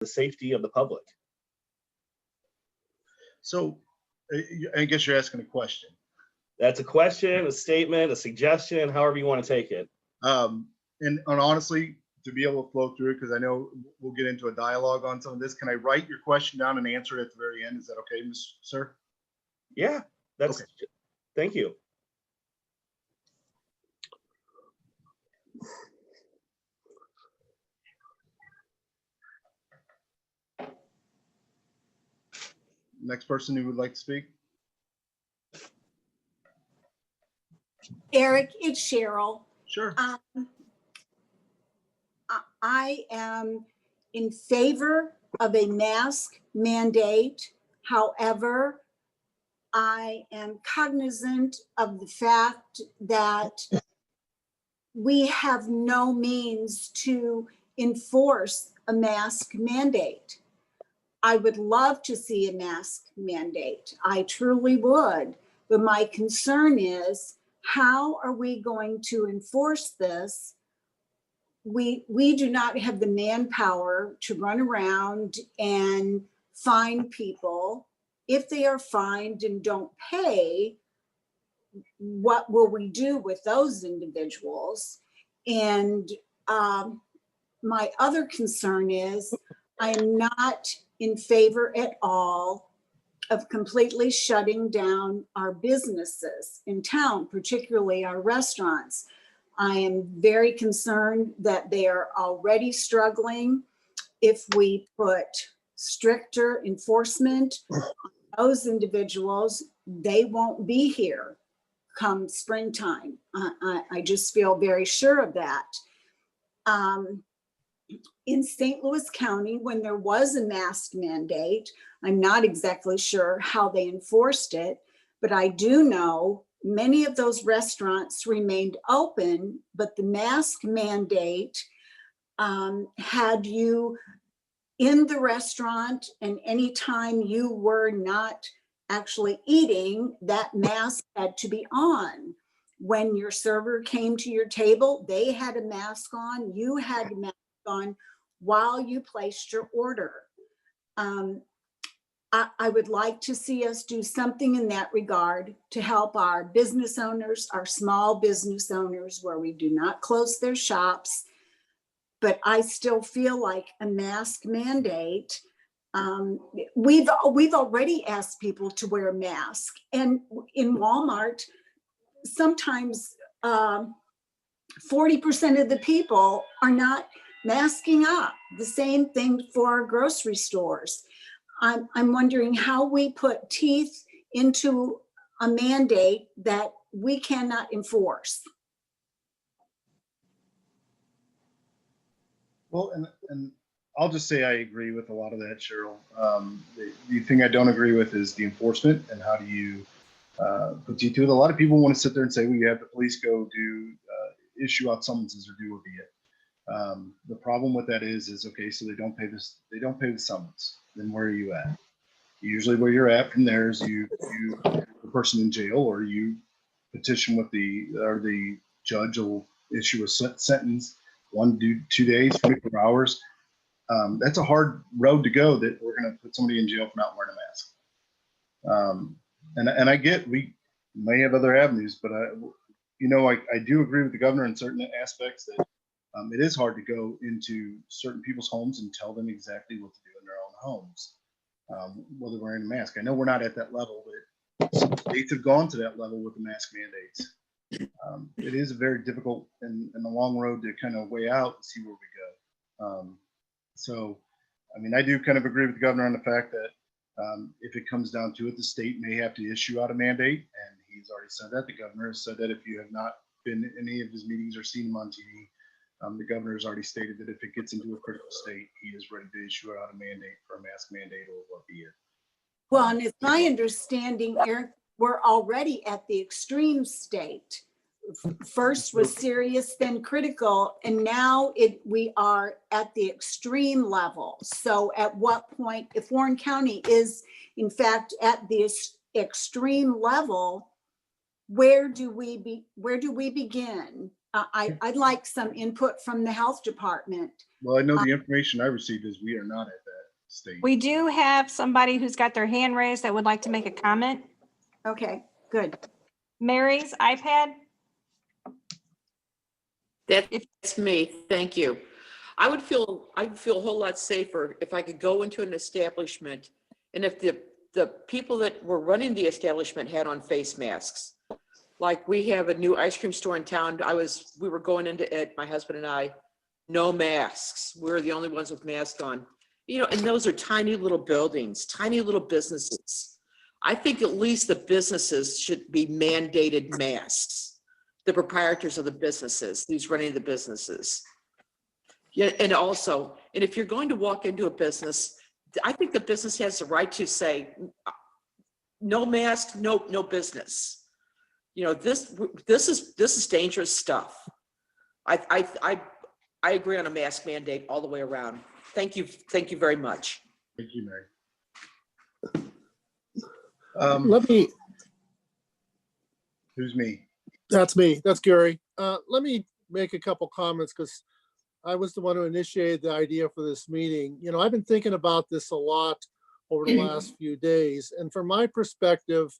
the safety of the public. So I guess you're asking a question. That's a question, a statement, a suggestion, however you want to take it. And honestly, to be able to flow through it, because I know we'll get into a dialogue on some of this, can I write your question down and answer it at the very end? Is that okay, sir? Yeah, that's okay. Thank you. Next person who would like to speak. Eric, it's Cheryl. Sure. I am in favor of a mask mandate. However, I am cognizant of the fact that we have no means to enforce a mask mandate. I would love to see a mask mandate. I truly would. But my concern is, how are we going to enforce this? We do not have the manpower to run around and fine people. If they are fined and don't pay, what will we do with those individuals? And my other concern is, I am not in favor at all of completely shutting down our businesses in town, particularly our restaurants. I am very concerned that they are already struggling. If we put stricter enforcement on those individuals, they won't be here come springtime. I just feel very sure of that. In St. Louis County, when there was a mask mandate, I'm not exactly sure how they enforced it, but I do know many of those restaurants remained open, but the mask mandate had you in the restaurant, and anytime you were not actually eating, that mask had to be on. When your server came to your table, they had a mask on, you had a mask on while you placed your order. I would like to see us do something in that regard to help our business owners, our small business owners, where we do not close their shops. But I still feel like a mask mandate. We've already asked people to wear a mask, and in Walmart, sometimes 40% of the people are not masking up. The same thing for our grocery stores. I'm wondering how we put teeth into a mandate that we cannot enforce. Well, and I'll just say I agree with a lot of that, Cheryl. The thing I don't agree with is the enforcement and how do you put teeth to it. A lot of people want to sit there and say, well, you have the police go do issue out summonses or do a bit. The problem with that is okay, so they don't pay the summons. Then where are you at? Usually where you're at from there is you the person in jail, or you petition with the judge will issue a sentence, 1 to 2 days, 24 hours. That's a hard road to go, that we're going to put somebody in jail for not wearing a mask. And I get, we may have other avenues, but I do agree with the governor in certain aspects that it is hard to go into certain people's homes and tell them exactly what to do in their own homes, whether wearing a mask. I know we're not at that level, but some states have gone to that level with the mask mandates. It is a very difficult and a long road to kind of weigh out and see where we go. So, I mean, I do kind of agree with the governor on the fact that if it comes down to it, the state may have to issue out a mandate, and he's already said that. The governor has said that if you have not been in any of his meetings or seen him on TV, the governor has already stated that if it gets into a critical state, he is ready to issue out a mandate for a mask mandate or what be it. Well, and it's my understanding, Eric, we're already at the extreme state. First was serious, then critical, and now we are at the extreme level. So at what point, if Warren County is in fact at the extreme level, where do we begin? I'd like some input from the health department. Well, I know the information I received is we are not at that. state. We do have somebody who's got their hand raised that would like to make a comment. Okay, good. Mary's iPad. That's me. Thank you. I'd feel a whole lot safer if I could go into an establishment and if the people that were running the establishment had on face masks. Like we have a new ice cream store in town. We were going into it, my husband and I, no masks. We're the only ones with masks on. You know, and those are tiny little buildings, tiny little businesses. I think at least the businesses should be mandated masks. The proprietors of the businesses, these running the businesses. Yeah, and also, and if you're going to walk into a business, I think the business has the right to say, no mask, no business. You know, this is dangerous stuff. I agree on a mask mandate all the way around. Thank you very much. Thank you, Mary. Let me, Who's me? that's me, that's Gary. Let me make a couple comments because I was the one who initiated the idea for this meeting. You know, I've been thinking about this a lot over the last few days. And from my perspective,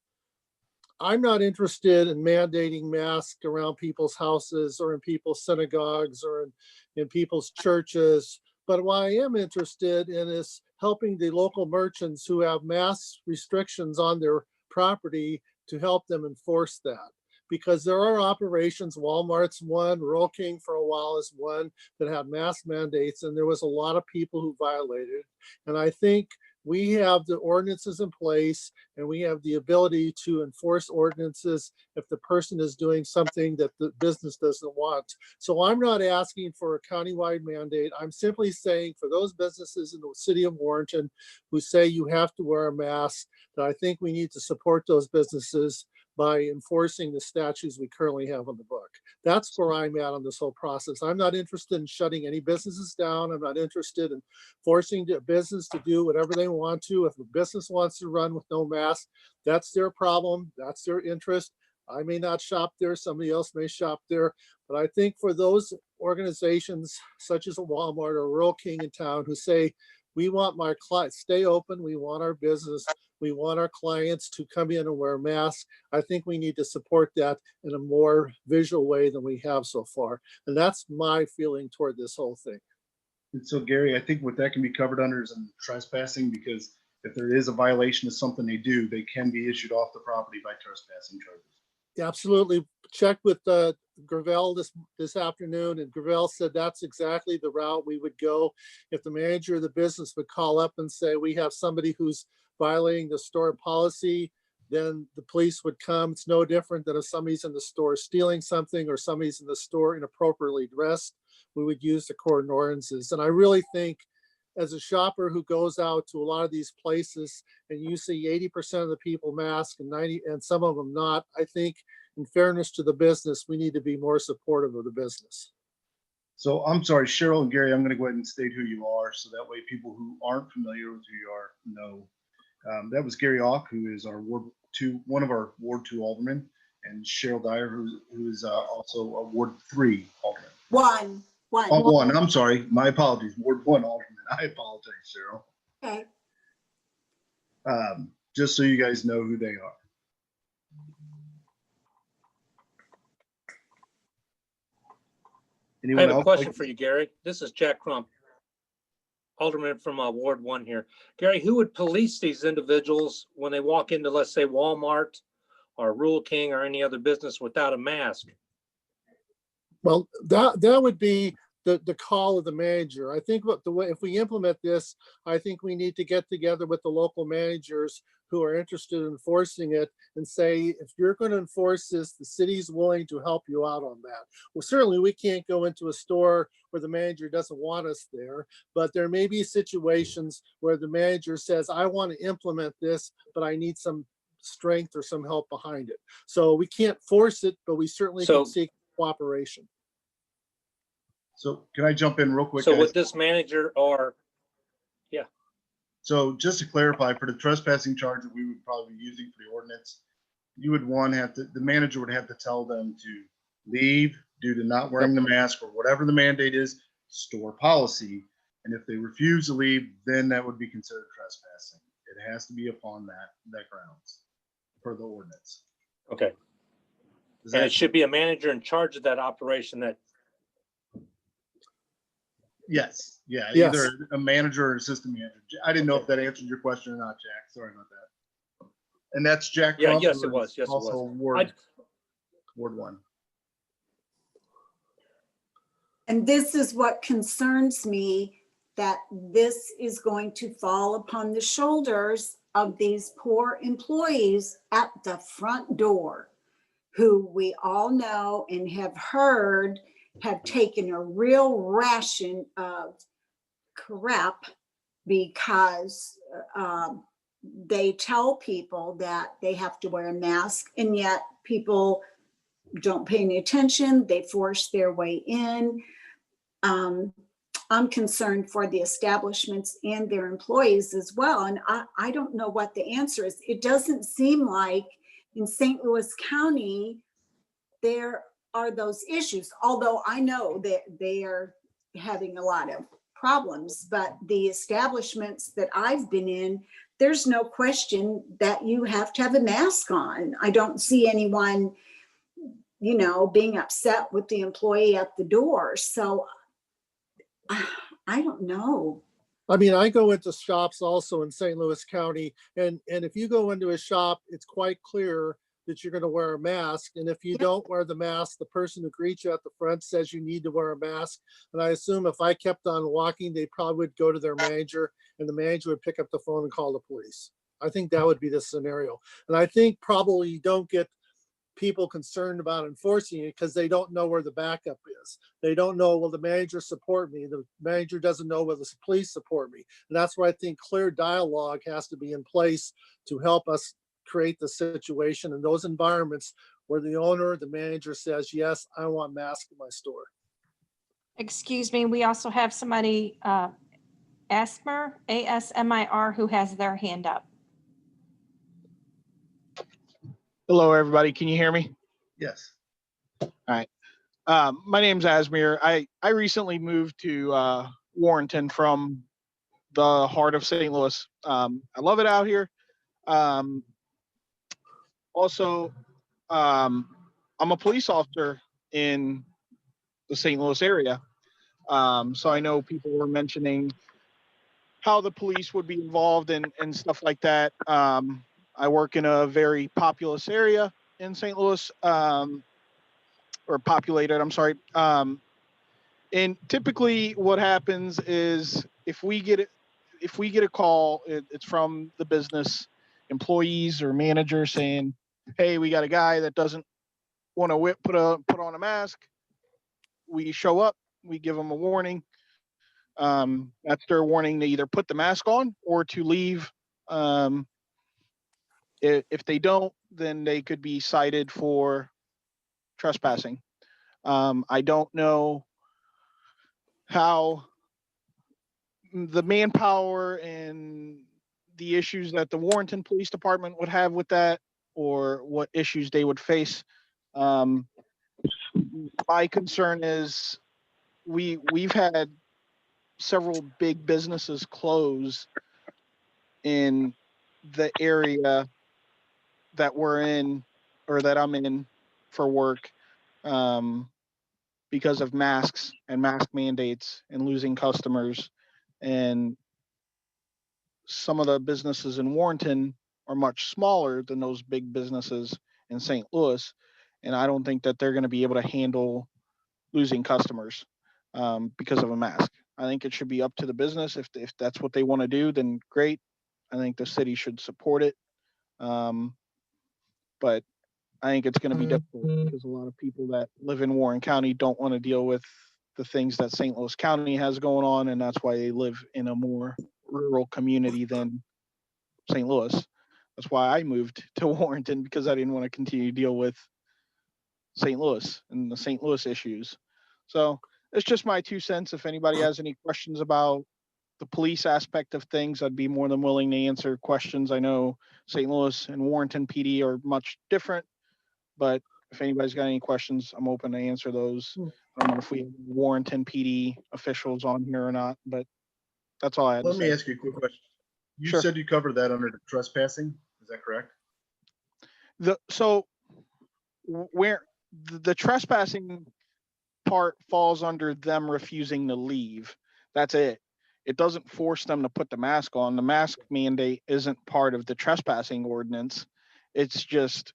I'm not interested in mandating masks around people's houses or in people's synagogues or in people's churches. But what I am interested in is helping the local merchants who have mask restrictions on their property to help them enforce that. Because there are operations, Walmart's one, Rural King for a while is one, that have mask mandates, and there was a lot of people who violated it. And I think we have the ordinances in place and we have the ability to enforce ordinances if the person is doing something that the business doesn't want. So I'm not asking for a countywide mandate. I'm simply saying for those businesses in the city of Warrenton who say you have to wear a mask, that I think we need to support those businesses by enforcing the statutes we currently have on the book. That's where I'm at on this whole process. I'm not interested in shutting any businesses down. I'm not interested in forcing the business to do whatever they want to. If a business wants to run with no mask, that's their problem. That's their interest. I may not shop there. Somebody else may shop there. But I think for those organizations such as a Walmart or Rural King in town who say, we want my clients stay open, we want our business, we want our clients to come in and wear masks. I think we need to support that in a more visual way than we have so far. And that's my feeling toward this whole thing. And so, Gary, I think what that can be covered under is trespassing, because if there is a violation of something they do, they can be issued off the property by trespassing charges. Absolutely. Checked with Gravel this afternoon, and Gravel said that's exactly the route we would go. If the manager of the business would call up and say, we have somebody who's violating the store policy, then the police would come. It's no different than if somebody's in the store stealing something or somebody's in the store inappropriately dressed. We would use the court ordinances. And I really think as a shopper who goes out to a lot of these places and you see 80% of the people masked and 90 and some of them not, I think in fairness to the business, we need to be more supportive of the business. So I'm sorry, Cheryl and Gary, I'm going to go ahead and state who you are so that way people who aren't familiar with who you are know. That was Gary Auk, who is our one of our Ward 2 aldermen, and Cheryl Dyer, who is also a Ward 3 alderman. One. Oh, one. I'm sorry. My apologies. Ward 1 alderman. I apologize, Cheryl. Okay. Just so you guys know who they are. I Anyone have a else question like- for you, Gary. This is Jack Crump, Alderman from Ward 1 here. Gary, who would police these individuals when they walk into, let's say, Walmart or Rural King or any other business without a mask? Well, that would be the call of the manager. I think what the way, if we implement this, I think we need to get together with the local managers who are interested in enforcing it and say, if you're going to enforce this, the city's willing to help you out on that. Well, certainly we can't go into a store where the manager doesn't want us there, but there may be situations where the manager says, I want to implement this, but I need some strength or some help behind it. So we can't force it, but we certainly can seek cooperation. So can I jump in real quick? So guys? with this manager or, So just to clarify, for the trespassing charge that we would probably be using for the ordinance, you would the manager would have to tell them to leave due to not wearing the mask or whatever the mandate is, store policy. And if they refuse to leave, then that would be considered trespassing. It has to be upon that grounds per the ordinance. Okay. Does And that- it should be a manager in charge of that operation that, Yes, yeah, Yes. either a manager or assistant manager. I didn't know if that answered your question or not, Jack. Sorry about that. And that's Jack. Yeah, Crump, yes, who it was. is Yes, it also was. Ward 1. And this is what concerns me, that this is going to fall upon the shoulders of these poor employees at the front door, who we all know and have heard have taken a real ration of crap because they tell people that they have to wear a mask, and yet people don't pay any attention. They force their way in. I'm concerned for the establishments and their employees as well. And I don't know what the answer is. It doesn't seem like in St. Louis County, there are those issues, although I know that they are having a lot of problems, but the establishments that I've been in, there's no question that you have to have a mask on. I don't see anyone, being upset with the employee at the door. So I don't know. I mean, I go into shops also in St. Louis County, and if you go into a shop, it's quite clear that you're going to wear a mask. And if you Yep. don't wear the mask, the person who greets you at the front says you need to wear a mask. And I assume if I kept on walking, they probably would go to their manager, and the manager would pick up the phone and call the police. I think that would be the scenario. And I think probably you don't get people concerned about enforcing it because they don't know where the backup is. They don't know, will the manager support me? The manager doesn't know, will the police support me? And that's why I think clear dialogue has to be in place to help us create the situation in those environments where the owner, the manager says, yes, I want masks in my store. Excuse me, we also have somebody, Asmer, ASMIR, who has their hand up. Hello, everybody. Can you hear me? Yes. My name's Asmir. I recently moved to Warrenton from the heart of St. Louis. I love it out here. Also, I'm a police officer in the St. Louis area. So I know people were mentioning how the police would be involved and stuff like that. I work in a very populous area in St. Louis, or populated, I'm sorry. And typically what happens is if we get a call, it's from the business employees or manager saying, hey, we got a guy that doesn't want to put on a mask. We show up, we give them a warning. That's their warning to either put the mask on or to leave. If they don't, then they could be cited for trespassing. I don't know how the manpower and the issues that the Warrenton Police Department would have with that, or what issues they would face. My concern is we've had several big businesses close in the area that we're in, or that I'm in for work, because of masks and mask mandates and losing customers. And some of the businesses in Warrenton are much smaller than those big businesses in St. Louis. And I don't think that they're going to be able to handle losing customers because of a mask. I think it should be up to the business. If that's what they want to do, then great. I think the city should support it. But I think it's going to be difficult because a lot of people that live in Warren County don't want to deal with the things that St. Louis County has going on. And that's why they live in a more rural community than St. Louis. That's why I moved to Warrenton, because I didn't want to continue to deal with St. Louis and the St. Louis issues. So it's just my 2 cents. If anybody has any questions about the police aspect of things, I'd be more than willing to answer questions. I know St. Louis and Warrenton PD are much different, but if anybody's got any questions, I'm open to answer those. I don't know if we have Warrenton PD officials on here or not, but That's all I had to Let me say. ask you a quick question. You Sure. said you covered that under the trespassing. Is that correct? So where the trespassing part falls under them refusing to leave. That's it. It doesn't force them to put the mask on. The mask mandate isn't part of the trespassing ordinance. It's just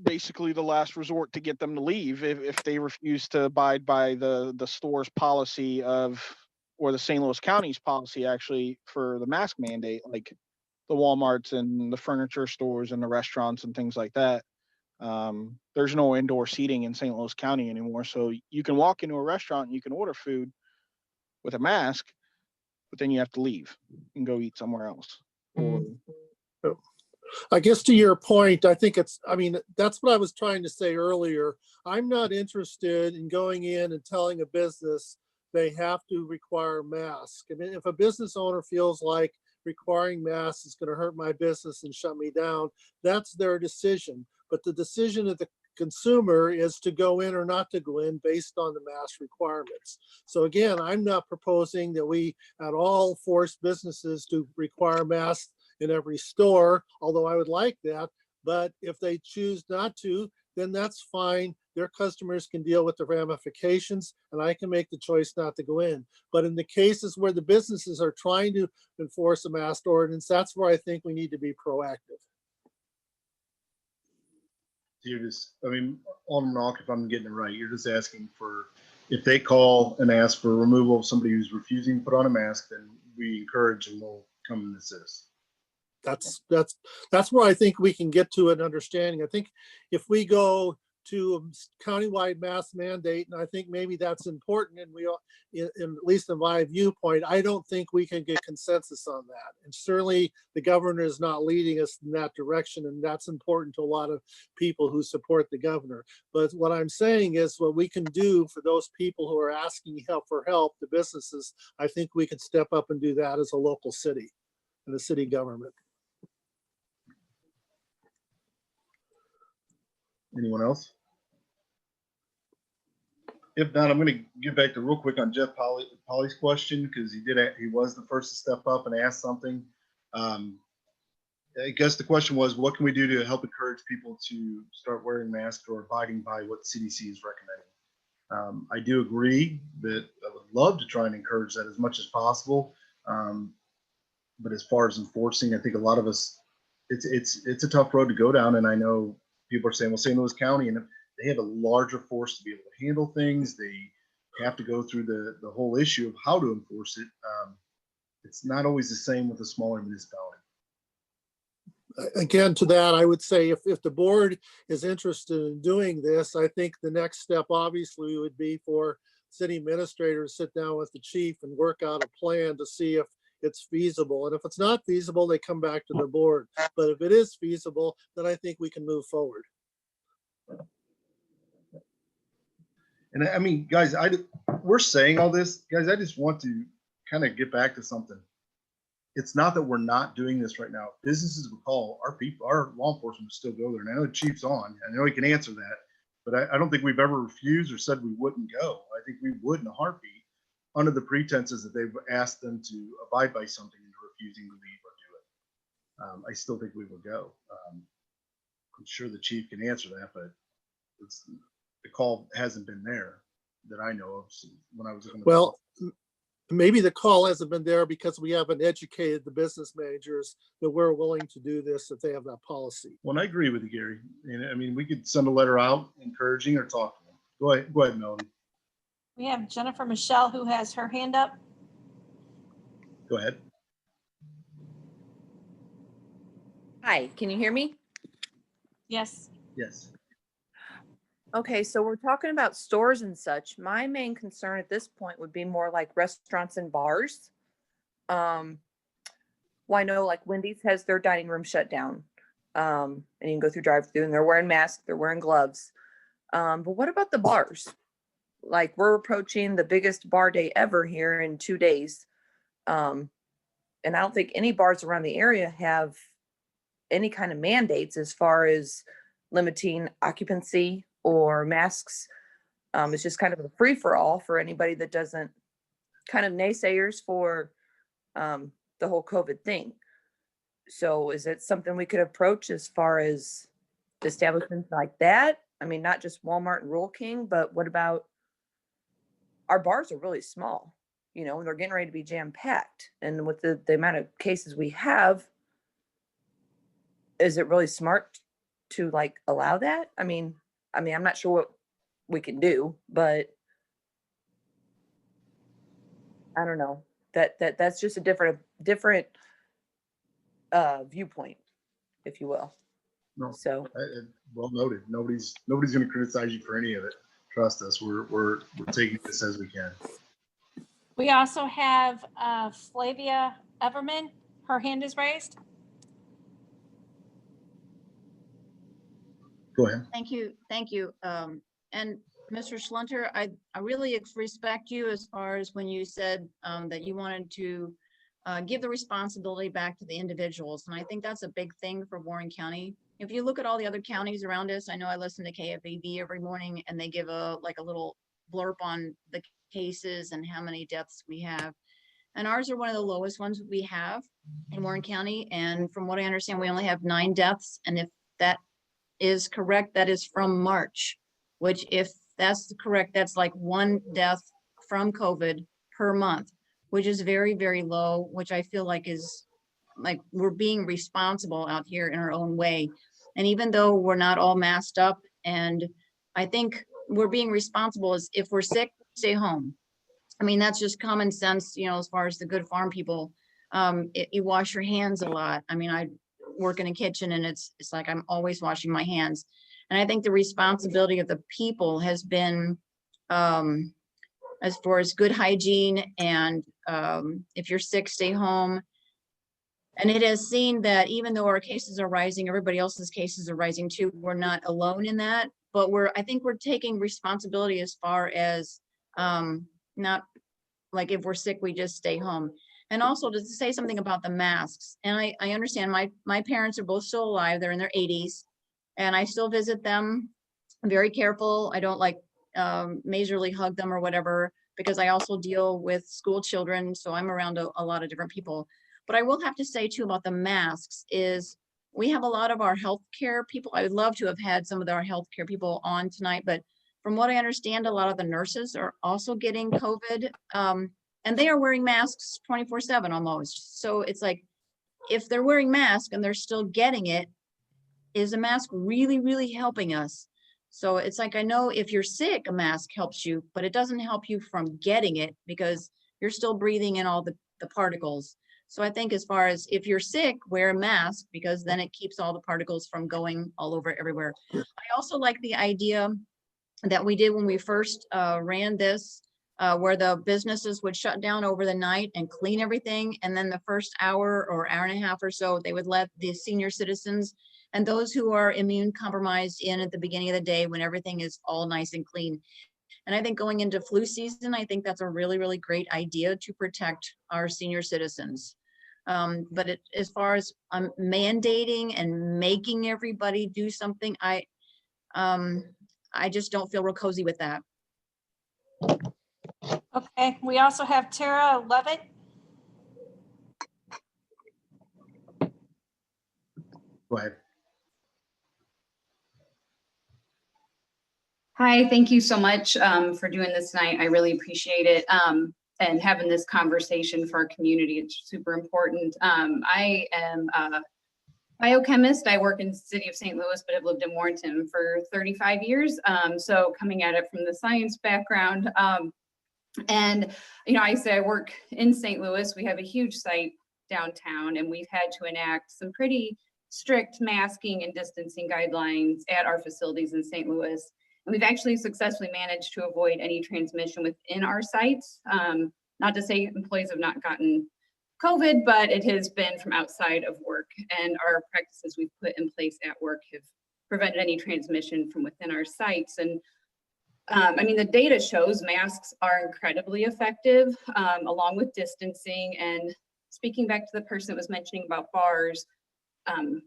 basically the last resort to get them to leave if they refuse to abide by the store's policy or the St. Louis County's policy actually for the mask mandate, like the Walmarts and the furniture stores and the restaurants and things like that. There's no indoor seating in St. Louis County anymore. So you can walk into a restaurant and you can order food with a mask, but then you have to leave and go eat somewhere else. Or I guess to your point, I mean, that's what I was trying to say earlier. I'm not interested in going in and telling a business they have to require masks. I mean, if a business owner feels like requiring masks is going to hurt my business and shut me down, that's their decision. But the decision of the consumer is to go in or not to go in based on the mask requirements. So again, I'm not proposing that we at all force businesses to require masks in every store, although I would like that. But if they choose not to, then that's fine. Their customers can deal with the ramifications and I can make the choice not to go in. But in the cases where the businesses are trying to enforce a mask ordinance, that's where I think we need to be proactive. You're just, I mean, Alderman Ock, if I'm getting it right, you're just asking for, if they call and ask for removal of somebody who's refusing to put on a mask, then we encourage and we'll come and assist. That's where I think we can get to an understanding. I think if we go to a countywide mask mandate, and I think maybe that's important, and we all, at least in my viewpoint, I don't think we can get consensus on that. And certainly the governor is not leading us in that direction, and that's important to a lot of people who support the governor. But what I'm saying is what we can do for those people who are asking for help, the businesses, I think we can step up and do that as a local city and a city government. Anyone else? If not, I'm going to get back to real quick on Jeff Polly's question, because he was the first to step up and ask something. I guess the question was, what can we do to help encourage people to start wearing masks or abiding by what CDC is recommending? I do agree that I would love to try and encourage that as much as possible. But as far as enforcing, I think a lot of us, it's a tough road to go down. And I know people are saying, well, St. Louis County, and they have a larger force to be able to handle things. They have to go through the whole issue of how to enforce it. It's not always the same with a smaller municipality. Again, to that, I would say if the board is interested in doing this, I think the next step obviously would be for city administrator to sit down with the chief and work out a plan to see if it's feasible. And if it's not feasible, they come back to the board. But if it is feasible, then I think we can move forward. And I mean, guys, we're saying all this, guys, I just want to kind of get back to something. It's not that we're not doing this right now. Businesses will call, our law enforcement will still go there. And I know the chief's on, I know he can answer that, but I don't think we've ever refused or said we wouldn't go. I think we would in a heartbeat, under the pretenses that they've asked them to abide by something and refusing to leave or do it. I still think we will go. I'm sure the chief can answer that, but the call hasn't been there that I know of when I was looking. Well, maybe the call hasn't been there because we haven't educated the business managers that we're willing to do this if they have that policy. Well, I agree with you, Gary. And I mean, we could send a letter out encouraging or talk to them. Go ahead, Melanie. We have Jennifer Michelle who has her hand up. Go ahead. Hi, can you hear me? Yes. Yes. Okay, so we're talking about stores and such. My main concern at this point would be more like restaurants and bars. Well, I know like Wendy's has their dining room shut down. And you can go through drive-through and they're wearing masks, they're wearing gloves. But what about the bars? Like we're approaching the biggest bar day ever here in 2 days. And I don't think any bars around the area have any kind of mandates as far as limiting occupancy or masks. It's just kind of a free for all for anybody that doesn't kind of naysayers for the whole COVID thing. So is it something we could approach as far as establishments like that? I mean, not just Walmart and Rural King, but what about our bars are really small, you know, and they're getting ready to be jam packed. And with the amount of cases we have, is it really smart to like allow that? I mean, I'm not sure what we can do, but I don't know. That's just a different viewpoint, if you will. No, So well noted. Nobody's going to criticize you for any of it. Trust us. We're taking this as we can. We also have Flavia Everman. Her hand is raised. Go ahead. Thank you. Thank you. And Mr. Schlunter, I really respect you as far as when you said that you wanted to give the responsibility back to the individuals. And I think that's a big thing for Warren County. If you look at all the other counties around us, I know I listen to KFAV every morning and they give a little blurb on the cases and how many deaths we have. And ours are one of the lowest ones we have in Warren County. And from what I understand, we only have 9 deaths. And if that is correct, that is from March, which if that's correct, that's like 1 death from COVID per month, which is very, very low, which I feel like is like we're being responsible out here in our own way. And even though we're not all masked up, and I think we're being responsible as if we're sick, stay home. I mean, that's just common sense, you know, as far as the good farm people. You wash your hands a lot. I mean, I work in a kitchen and it's like I'm always washing my hands. And I think the responsibility of the people has been as far as good hygiene and if you're sick, stay home. And it has seen that even though our cases are rising, everybody else's cases are rising too. We're not alone in that, but I think we're taking responsibility as far as not like if we're sick, we just stay home. And also to say something about the masks. And I understand my parents are both still alive. They're in their 80s and I still visit them. I'm very careful. I don't like majorly hug them or whatever, because I also deal with school children. So I'm around a lot of different people. But I will have to say too about the masks is we have a lot of our healthcare people. I would love to have had some of our healthcare people on tonight, but from what I understand, a lot of the nurses are also getting COVID and they are wearing masks 24/7 almost. So it's like, if they're wearing masks and they're still getting it, is a mask really, really helping us? So it's like, I know if you're sick, a mask helps you, but it doesn't help you from getting it because you're still breathing in all the particles. So I think as far as if you're sick, wear a mask because then it keeps all the particles from going all over everywhere. I also like the idea that we did when we first ran this, where the businesses would shut down over the night and clean everything. And then the first hour or hour and a half or so, they would let the senior citizens and those who are immune compromised in at the beginning of the day when everything is all nice and clean. And I think going into flu season, I think that's a really, really great idea to protect our senior citizens. But as far as mandating and making everybody do something, I just don't feel real cozy with that. Okay, we also have Tara Levitt. Go ahead. Hi, thank you so much for doing this tonight. I really appreciate it. And having this conversation for our community, it's super important. I am a biochemist. I work in the city of St. Louis, but I've lived in Warrenton for 35 years. So coming at it from the science background. And, you know, I say I work in St. Louis. We have a huge site downtown, and we've had to enact some pretty strict masking and distancing guidelines at our facilities in St. Louis. And we've actually successfully managed to avoid any transmission within our sites. Not to say employees have not gotten COVID, but it has been from outside of work. And our practices we've put in place at work have prevented any transmission from within our sites. And I mean, the data shows masks are incredibly effective, along with distancing. And speaking back to the person that was mentioning about bars,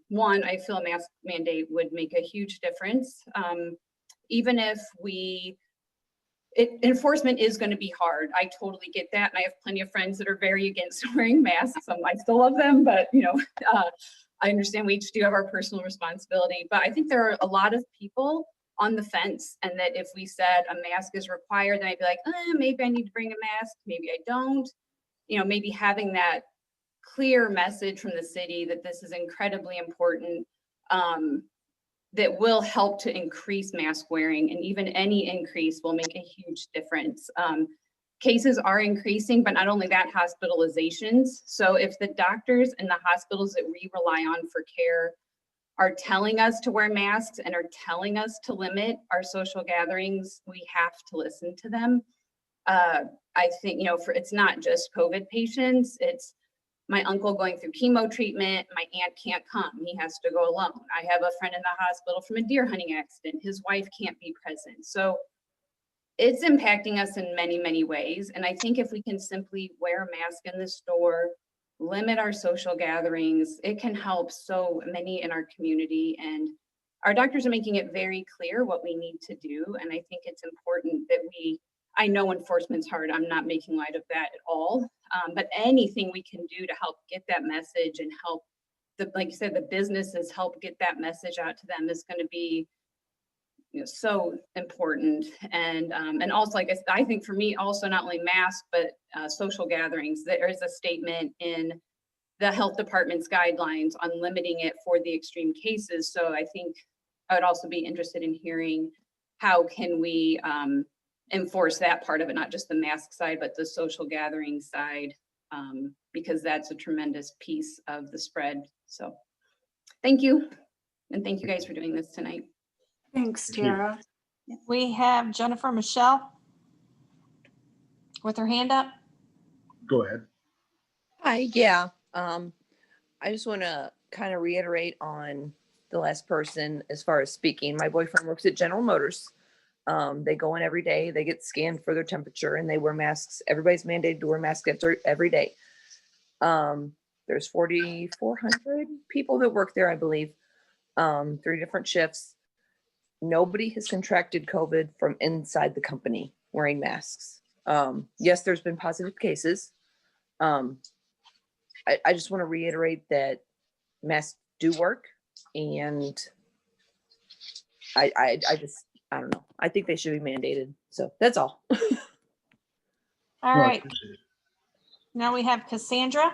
one, I feel a mask mandate would make a huge difference. Even if we enforcement is going to be hard. I totally get that. And I have plenty of friends that are very against wearing masks. I still love them, but I understand we each do have our personal responsibility. But I think there are a lot of people on the fence, and that if we said a mask is required, then I'd be like, maybe I need to bring a mask, maybe I don't. Maybe having that clear message from the city that this is incredibly important, that will help to increase mask wearing, and even any increase will make a huge difference. Cases are increasing, but not only that, hospitalizations. So if the doctors and the hospitals that we rely on for care are telling us to wear masks and are telling us to limit our social gatherings, we have to listen to them. I think, it's not just COVID patients, it's my uncle going through chemo treatment, my aunt can't come, he has to go alone. I have a friend in the hospital from a deer hunting accident, his wife can't be present. So it's impacting us in many, many ways. And I think if we can simply wear a mask in the store, limit our social gatherings, it can help so many in our community. And our doctors are making it very clear what we need to do. And I think it's important that I know enforcement's hard, I'm not making light of that at all. But anything we can do to help get that message and help like you said, the businesses help get that message out to them is going to be so important. And also, like I think for me also, not only masks, but social gatherings, there is a statement in the health department's guidelines on limiting it for the extreme cases. So I think I would also be interested in hearing how can we enforce that part of it, not just the mask side, but the social gathering side, because that's a tremendous piece of the spread. So thank you. And thank you guys for doing this tonight. Thanks, Tara. We have Jennifer Michelle with her hand up. Go ahead. Hi, yeah. I just want to kind of reiterate on the last person as far as speaking. My boyfriend works at General Motors. They go in every day, they get scanned for their temperature, and they wear masks. Everybody's mandated to wear masks every day. There's 4,400 people that work there, I believe, 3 different shifts. Nobody has contracted COVID from inside the company wearing masks. Yes, there's been positive cases. I just want to reiterate that masks do work, and I don't know. I think they should be mandated. So that's all. All No, I right, appreciate it. now we have Cassandra.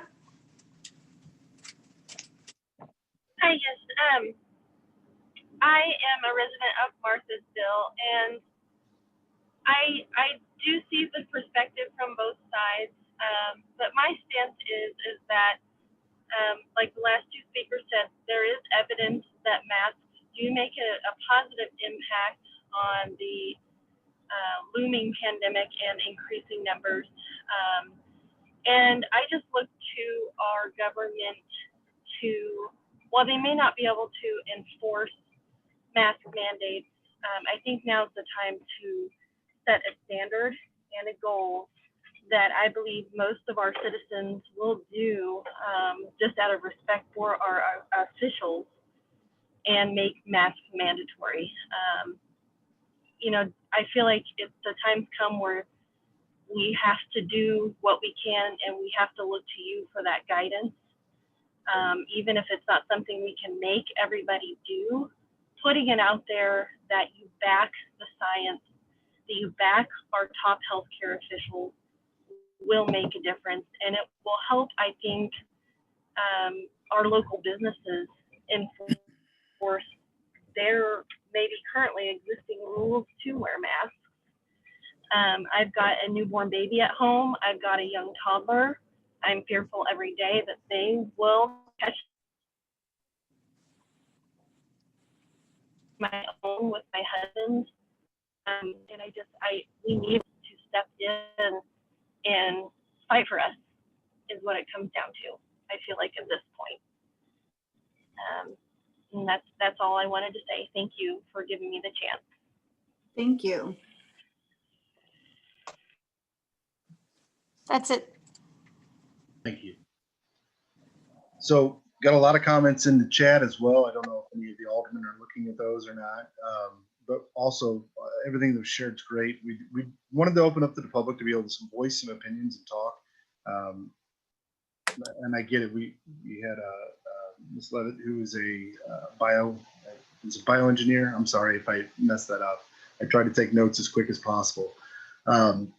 Hi, yes. I am a resident of Marthasville, and I do see the perspective from both sides. But my stance is that, like the last 2 speakers said, there is evidence that masks do make a positive impact on the looming pandemic and increasing numbers. And I just look to our government to, while they may not be able to enforce mask mandates, I think now's the time to set a standard and a goal that I believe most of our citizens will do, just out of respect for our officials, and make masks mandatory. I feel like the time's come where we have to do what we can, and we have to look to you for that guidance. Even if it's not something we can make everybody do, putting it out there that you back the science, that you back our top healthcare officials, will make a difference. And it will help, I think, our local businesses enforce their maybe currently existing rules to wear masks. I've got a newborn baby at home. I've got a young toddler. I'm fearful every day that they will catch my own with my husband. And we need to step in and fight for us, is what it comes down to, I feel like, at this point. And that's all I wanted to say. Thank you for giving me the chance. Thank you. That's it. Thank you. So got a lot of comments in the chat as well. I don't know if any of the aldermen are looking at those or not. but also everything that was shared is great. We wanted to open up to the public to be able to voice some opinions and talk. And I get it. We had Ms. Levitt, who is a bioengineer. I'm sorry if I messed that up. I tried to take notes as quick as possible, and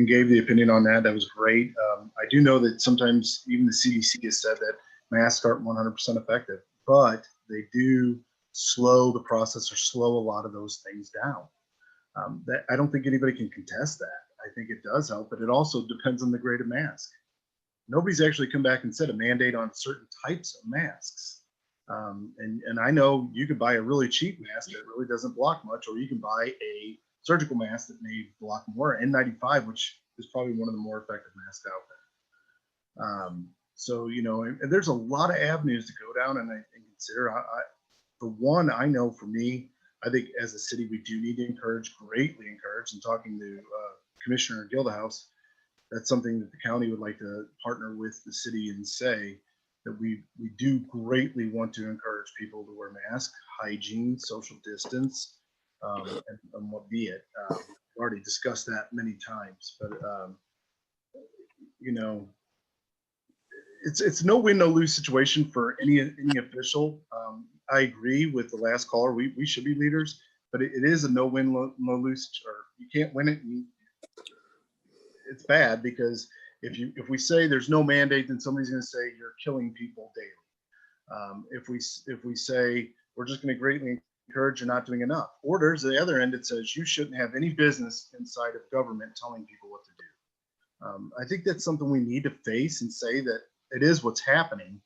gave the opinion on that. That was great. I do know that sometimes even the CDC has said that masks aren't 100% effective, but they do slow the process or slow a lot of those things down. That I don't think anybody can contest that. I think it does help, but it also depends on the grade of mask. Nobody's actually come back and said a mandate on certain types of masks. And I know you could buy a really cheap mask that really doesn't block much, or you can buy a surgical mask that may block more. N95, which is probably one of the more effective masks out there. So, you know, and there's a lot of avenues to go down and consider. For one, I know for me, I think as a city, we do need to greatly encourage, and talking to Commissioner Gildahouse, that's something that the county would like to partner with the city and say that we do greatly want to encourage people to wear masks, hygiene, social distance, and what be it. We've already discussed that many times, but you know, it's no win, no lose situation for any official. I agree with the last caller. We should be leaders, but it is a no win, no lose, or you can't win it. And it's bad because if we say there's no mandate, then somebody's going to say you're killing people daily. If we say we're just going to greatly encourage, you're not doing enough. Or there's the other end that says you shouldn't have any business inside of government telling people what to do. I think that's something we need to face and say that it is what's happening.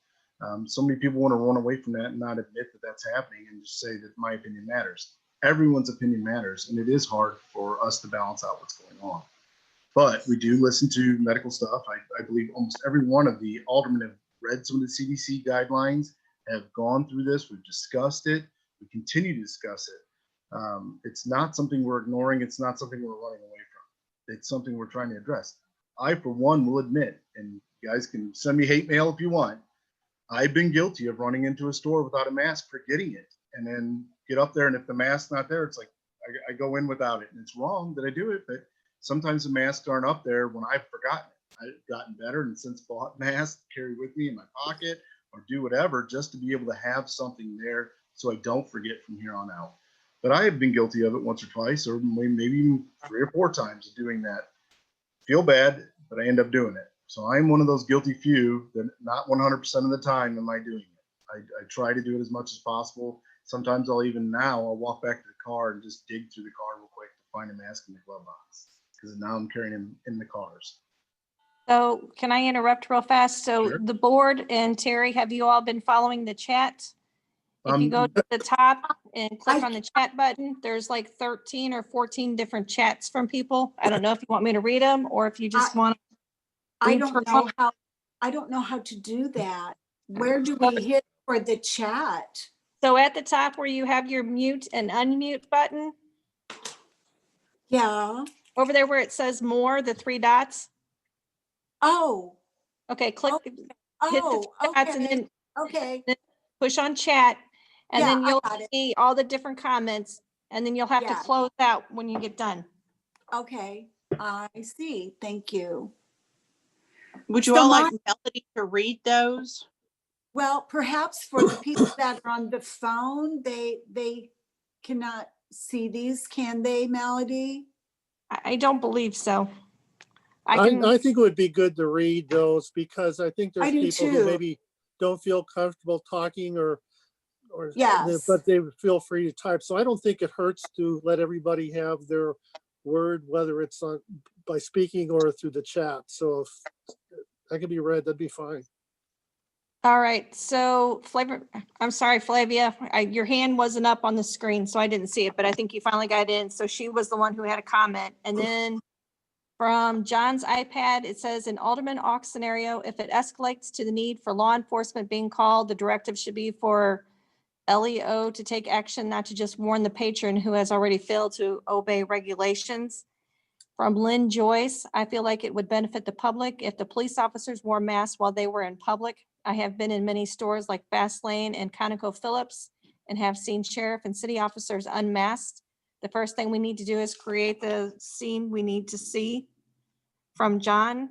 So many people want to run away from that and not admit that that's happening and just say that my opinion matters. Everyone's opinion matters, and it is hard for us to balance out what's going on. But we do listen to medical stuff. I believe almost every one of the aldermen have read some of the CDC guidelines, have gone through this. We've discussed it. We continue to discuss it. It's not something we're ignoring. It's not something we're running away from. It's something we're trying to address. I, for one, will admit, and you guys can send me hate mail if you want, I've been guilty of running into a store without a mask, forgetting it, and then get up there, and if the mask's not there, it's like I go in without it. And it's wrong that I do it, but sometimes the masks aren't up there when I've forgotten it. I've gotten better and since bought masks to carry with me in my pocket or do whatever just to be able to have something there so I don't forget from here on out. But I have been guilty of it once or twice, or maybe even 3 or 4 times of doing that. Feel bad, but I end up doing it. So I'm one of those guilty few that not 100% of the time am I doing it. I try to do it as much as possible. Sometimes I'll walk back to the car and just dig through the car real quick to find a mask in the glove box, because now I'm carrying them in the cars. So can I interrupt real fast? So Sure. the board and Terry, have you all been following the chat? If you go to the top and click on the chat button, there's like 13 or 14 different chats from people. I don't know if you want me to read them or if you just want. I don't know how to do that. Where do we hit for the chat? So at the top where you have your mute and unmute button, Yeah. over there where it says more, the 3 dots. Oh. Okay, click, hit the Oh, 3 dots and then okay. push on chat. And Yeah, then you'll I got it. see all the different comments, and then you'll have to Yeah. close out when you get done. Okay, I see. Thank you. Would you So all like Melody to read those? Well, perhaps for the people that are on the phone, they cannot see these, can they, Melody? I don't believe so. I think it would be good to read those because I think I there's do people too. who maybe don't feel comfortable talking or Yes. but they feel free to type. So I don't think it hurts to let everybody have their word, whether it's by speaking or through the chat. So if that could be read, that'd be fine. All right, so I'm sorry, Flavia, your hand wasn't up on the screen, so I didn't see it, but I think you finally got in. So she was the one who had a comment. And then from John's iPad, it says in Alderman Ock scenario, if it escalates to the need for law enforcement being called, the directive should be for LEO to take action, not to just warn the patron who has already failed to obey regulations. From Lynn Joyce, I feel like it would benefit the public if the police officers wore masks while they were in public. I have been in many stores like Fast Lane and ConocoPhillips and have seen sheriff and city officers unmasked. The first thing we need to do is create the scene we need to see. From John,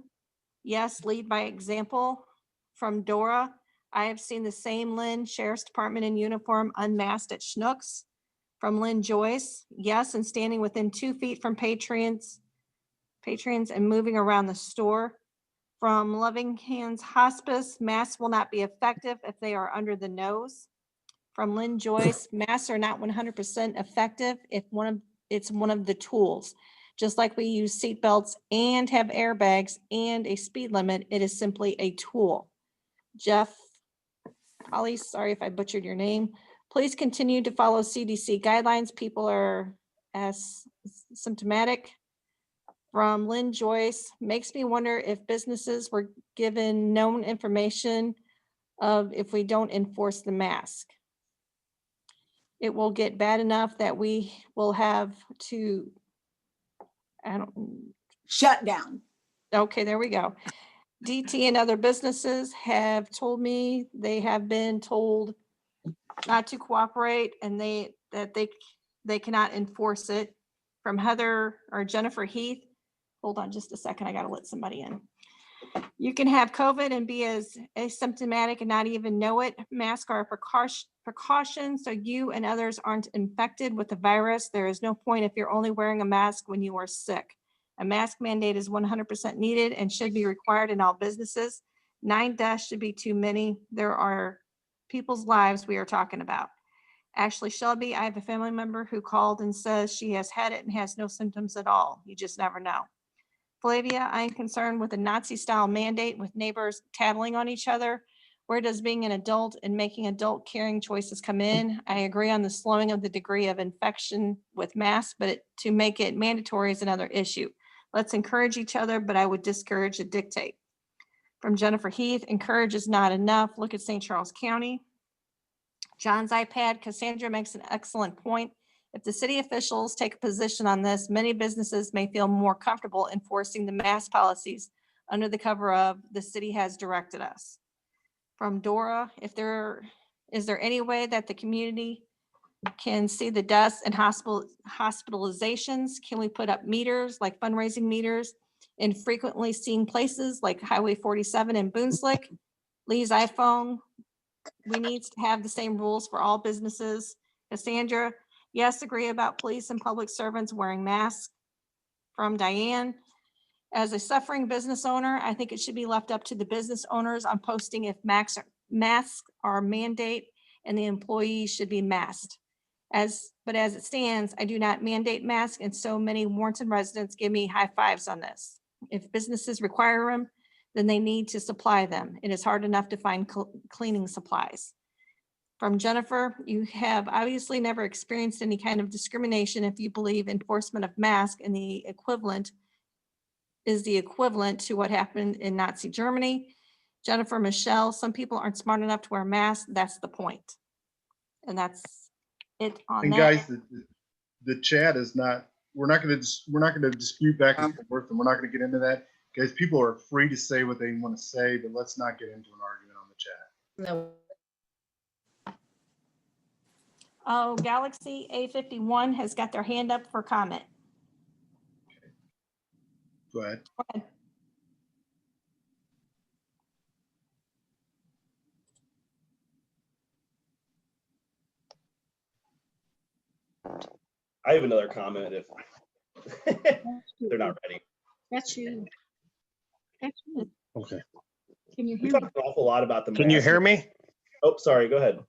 yes, lead by example. From Dora, I have seen the same Lynn Sheriff's Department in uniform unmasked at Schnucks. From Lynn Joyce, yes, and standing within 2 feet from patrons and moving around the store. From Loving Hands Hospice, masks will not be effective if they are under the nose. From Lynn Joyce, masks are not 100% effective if it's one of the tools. Just like we use seatbelts and have airbags and a speed limit, it is simply a tool. Jeff, Holly, sorry if I butchered your name. Please continue to follow CDC guidelines. People are symptomatic. From Lynn Joyce, makes me wonder if businesses were given known information of if we don't enforce the mask. It will get bad enough that we will have to, Shut down. okay, there we go. DT and other businesses have told me they have been told not to cooperate and that they cannot enforce it. From Heather or Jennifer Heath, hold on just a second, I gotta let somebody in. You can have COVID and be as asymptomatic and not even know it. Masks are a precaution so you and others aren't infected with the virus. There is no point if you're only wearing a mask when you are sick. A mask mandate is 100% needed and should be required in all businesses. 9 deaths should be too many. There are people's lives we are talking about. Ashley Shelby, I have a family member who called and says she has had it and has no symptoms at all. You just never know. Flavia, I am concerned with a Nazi-style mandate with neighbors tattling on each other. Where does being an adult and making adult caring choices come in? I agree on the slowing of the degree of infection with masks, but to make it mandatory is another issue. Let's encourage each other, but I would discourage the dictate. From Jennifer Heath, encourage is not enough. Look at St. Charles County. John's iPad, Cassandra makes an excellent point. If the city officials take a position on this, many businesses may feel more comfortable enforcing the mask policies under the cover of the city has directed us. From Dora, is there any way that the community can see the deaths and hospitalizations? Can we put up meters like fundraising meters in frequently seen places like Highway 47 in Boonslick? Lee's iPhone, we need to have the same rules for all businesses. Cassandra, yes, agree about police and public servants wearing masks. From Diane, as a suffering business owner, I think it should be left up to the business owners on posting if masks are mandate and the employees should be masked. But as it stands, I do not mandate masks and so many Warrenton residents give me high fives on this. If businesses require them, then they need to supply them. It is hard enough to find cleaning supplies. From Jennifer, you have obviously never experienced any kind of discrimination if you believe enforcement of masks and the equivalent to what happened in Nazi Germany. Jennifer Michelle, some people aren't smart enough to wear masks. That's the point. And that's it on And that. guys, the chat is not, we're not going to dispute back and forth, and we're not going to get into that. Guys, people are free to say what they want to say, but let's not get into an argument on the chat. No. Oh, Galaxy A51 has got their hand up for comment. Go ahead. Go ahead. I have another comment if they're not ready. That's you. That's you. Okay. Can you We hear talked me? an awful lot about the Can you mask. hear me? Oh, sorry, go ahead.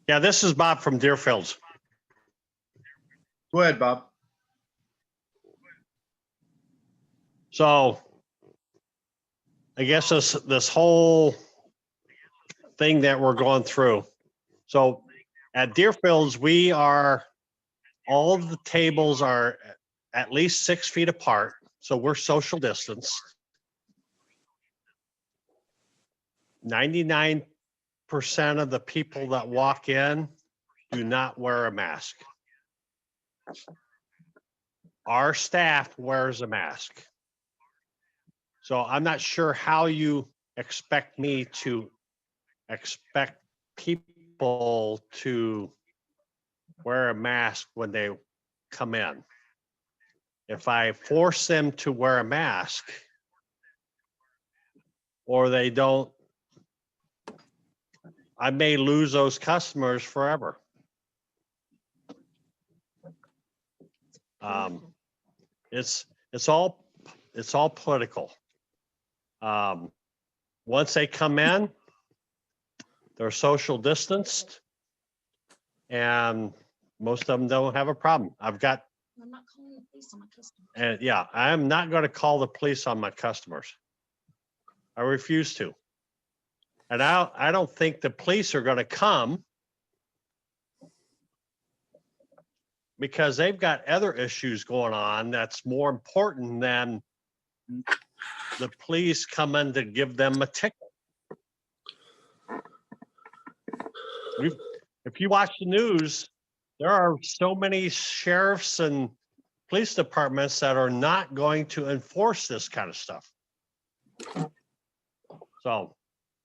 Yeah, this is Bob from Deerfields. Go ahead, Bob. So I guess this whole thing that we're going through. So at Deerfields, all of the tables are at least 6 feet apart. So we're social distance. 99% of the people that walk in do not wear a mask. Our staff wears a mask. So I'm not sure how you expect me to expect people to wear a mask when they come in. If I force them to wear a mask or they don't, I may lose those customers forever. It's all political. Once they come in, they're social distanced, and most of them don't have a problem. I'm not calling the police on my customers. And yeah, I'm not going to call the police on my customers. I refuse to. And I don't think the police are going to come because they've got other issues going on that's more important than the police coming to give them a ticket. If you watch the news, there are so many sheriffs and police departments that are not going to enforce this kind of stuff. So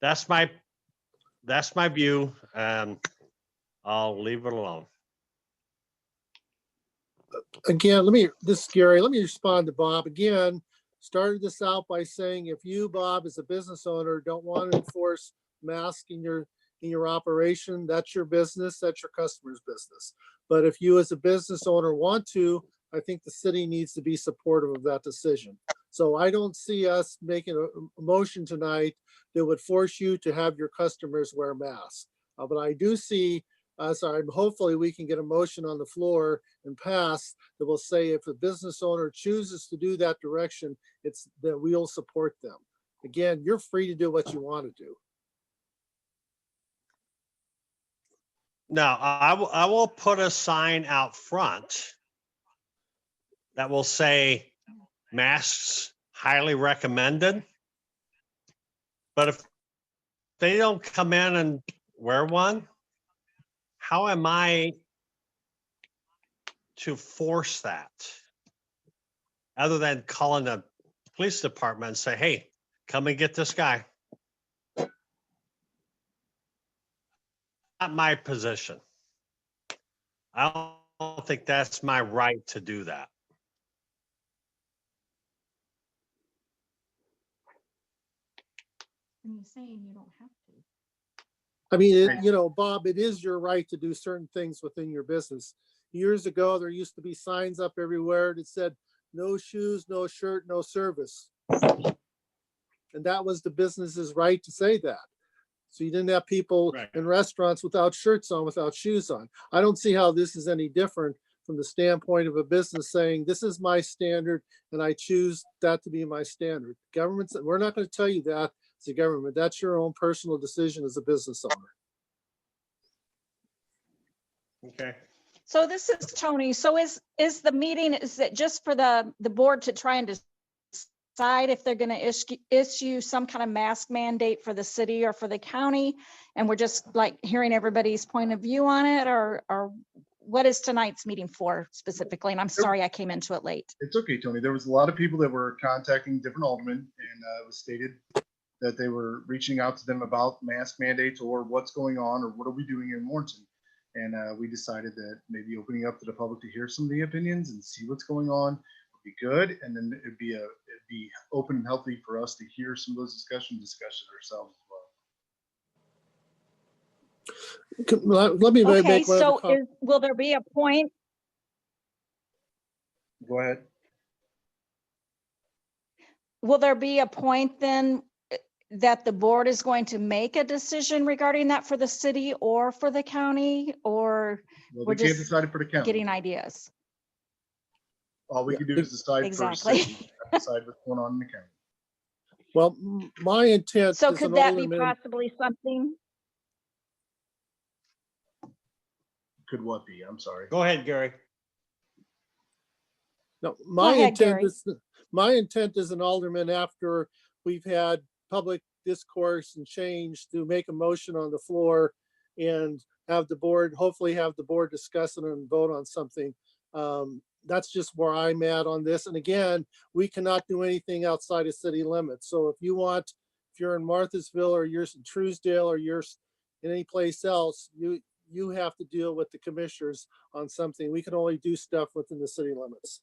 that's my view, and I'll leave it alone. Again, this is Gary, let me respond to Bob. Again, started this out by saying, if you, Bob, as a business owner, don't want to enforce masks in your operation, that's your business, that's your customer's business. But if you as a business owner want to, I think the city needs to be supportive of that decision. So I don't see us making a motion tonight that would force you to have your customers wear masks. But I do see, hopefully we can get a motion on the floor and pass that will say if a business owner chooses to do that direction, it's that we'll support them. Again, you're free to do what you want to do. Now, I will put a sign out front that will say masks highly recommended. But if they don't come in and wear one, how am I to force that? Other than calling the police department and say, hey, come and get this guy. Not my position. I don't think that's my right to do that. You're saying you don't have to. I mean, Bob, it is your right to do certain things within your business. Years ago, there used to be signs up everywhere that said, no shoes, no shirt, no service. And that was the business's right to say that. So you didn't have people in restaurants without shirts on, without shoes on. I don't see how this is any different from the standpoint of a business saying, this is my standard and I choose that to be my standard. Governments, we're not going to tell you that as a government. That's your own personal decision as a business owner. Okay. So this is Tony. So is the meeting, is it just for the board to try and decide if they're going to issue some kind of mask mandate for the city or for the county? And we're just like hearing everybody's point of view on it, or what is tonight's meeting for specifically? And I'm sorry I came into it late. It's okay, Tony. There was a lot of people that were contacting different aldermen, and it was stated that they were reaching out to them about mask mandates or what's going on or what are we doing in Warrenton. And we decided that maybe opening up to the public to hear some of the opinions and see what's going on would be good. And then it'd be open and healthy for us to hear some of those discussions ourselves as well. Let me Okay, make one so other comment. will there be a point? Go ahead. Will there be a point then that the board is going to make a decision regarding that for the city or for the county, or we're They can't just decide it for the county. getting ideas? All we can do is decide Exactly. for city, decide what's going on in the county. Well, my intent. So as could an that be alderman- possibly something? Could what be? I'm sorry. Go ahead, Gary. No, Go my ahead, intent Gary. my intent as an alderman, after we've had public discourse and change, to make a motion on the floor and have the board, hopefully have the board discuss it and vote on something. That's just where I'm at on this. And again, we cannot do anything outside of city limits. So if you're in Marthasville or you're in Truesdale or you're in any place else, you have to deal with the commissioners on something. We can only do stuff within the city limits.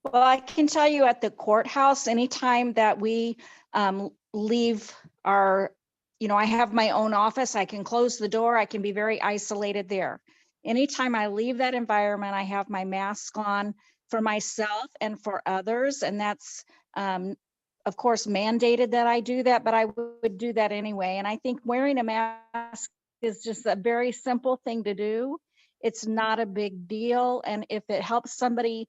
Well, I can tell you at the courthouse, anytime that we leave our, I have my own office, I can close the door, I can be very isolated there. Anytime I leave that environment, I have my mask on for myself and for others. And that's, of course, mandated that I do that, but I would do that anyway. And I think wearing a mask is just a very simple thing to do. It's not a big deal. And if it helps somebody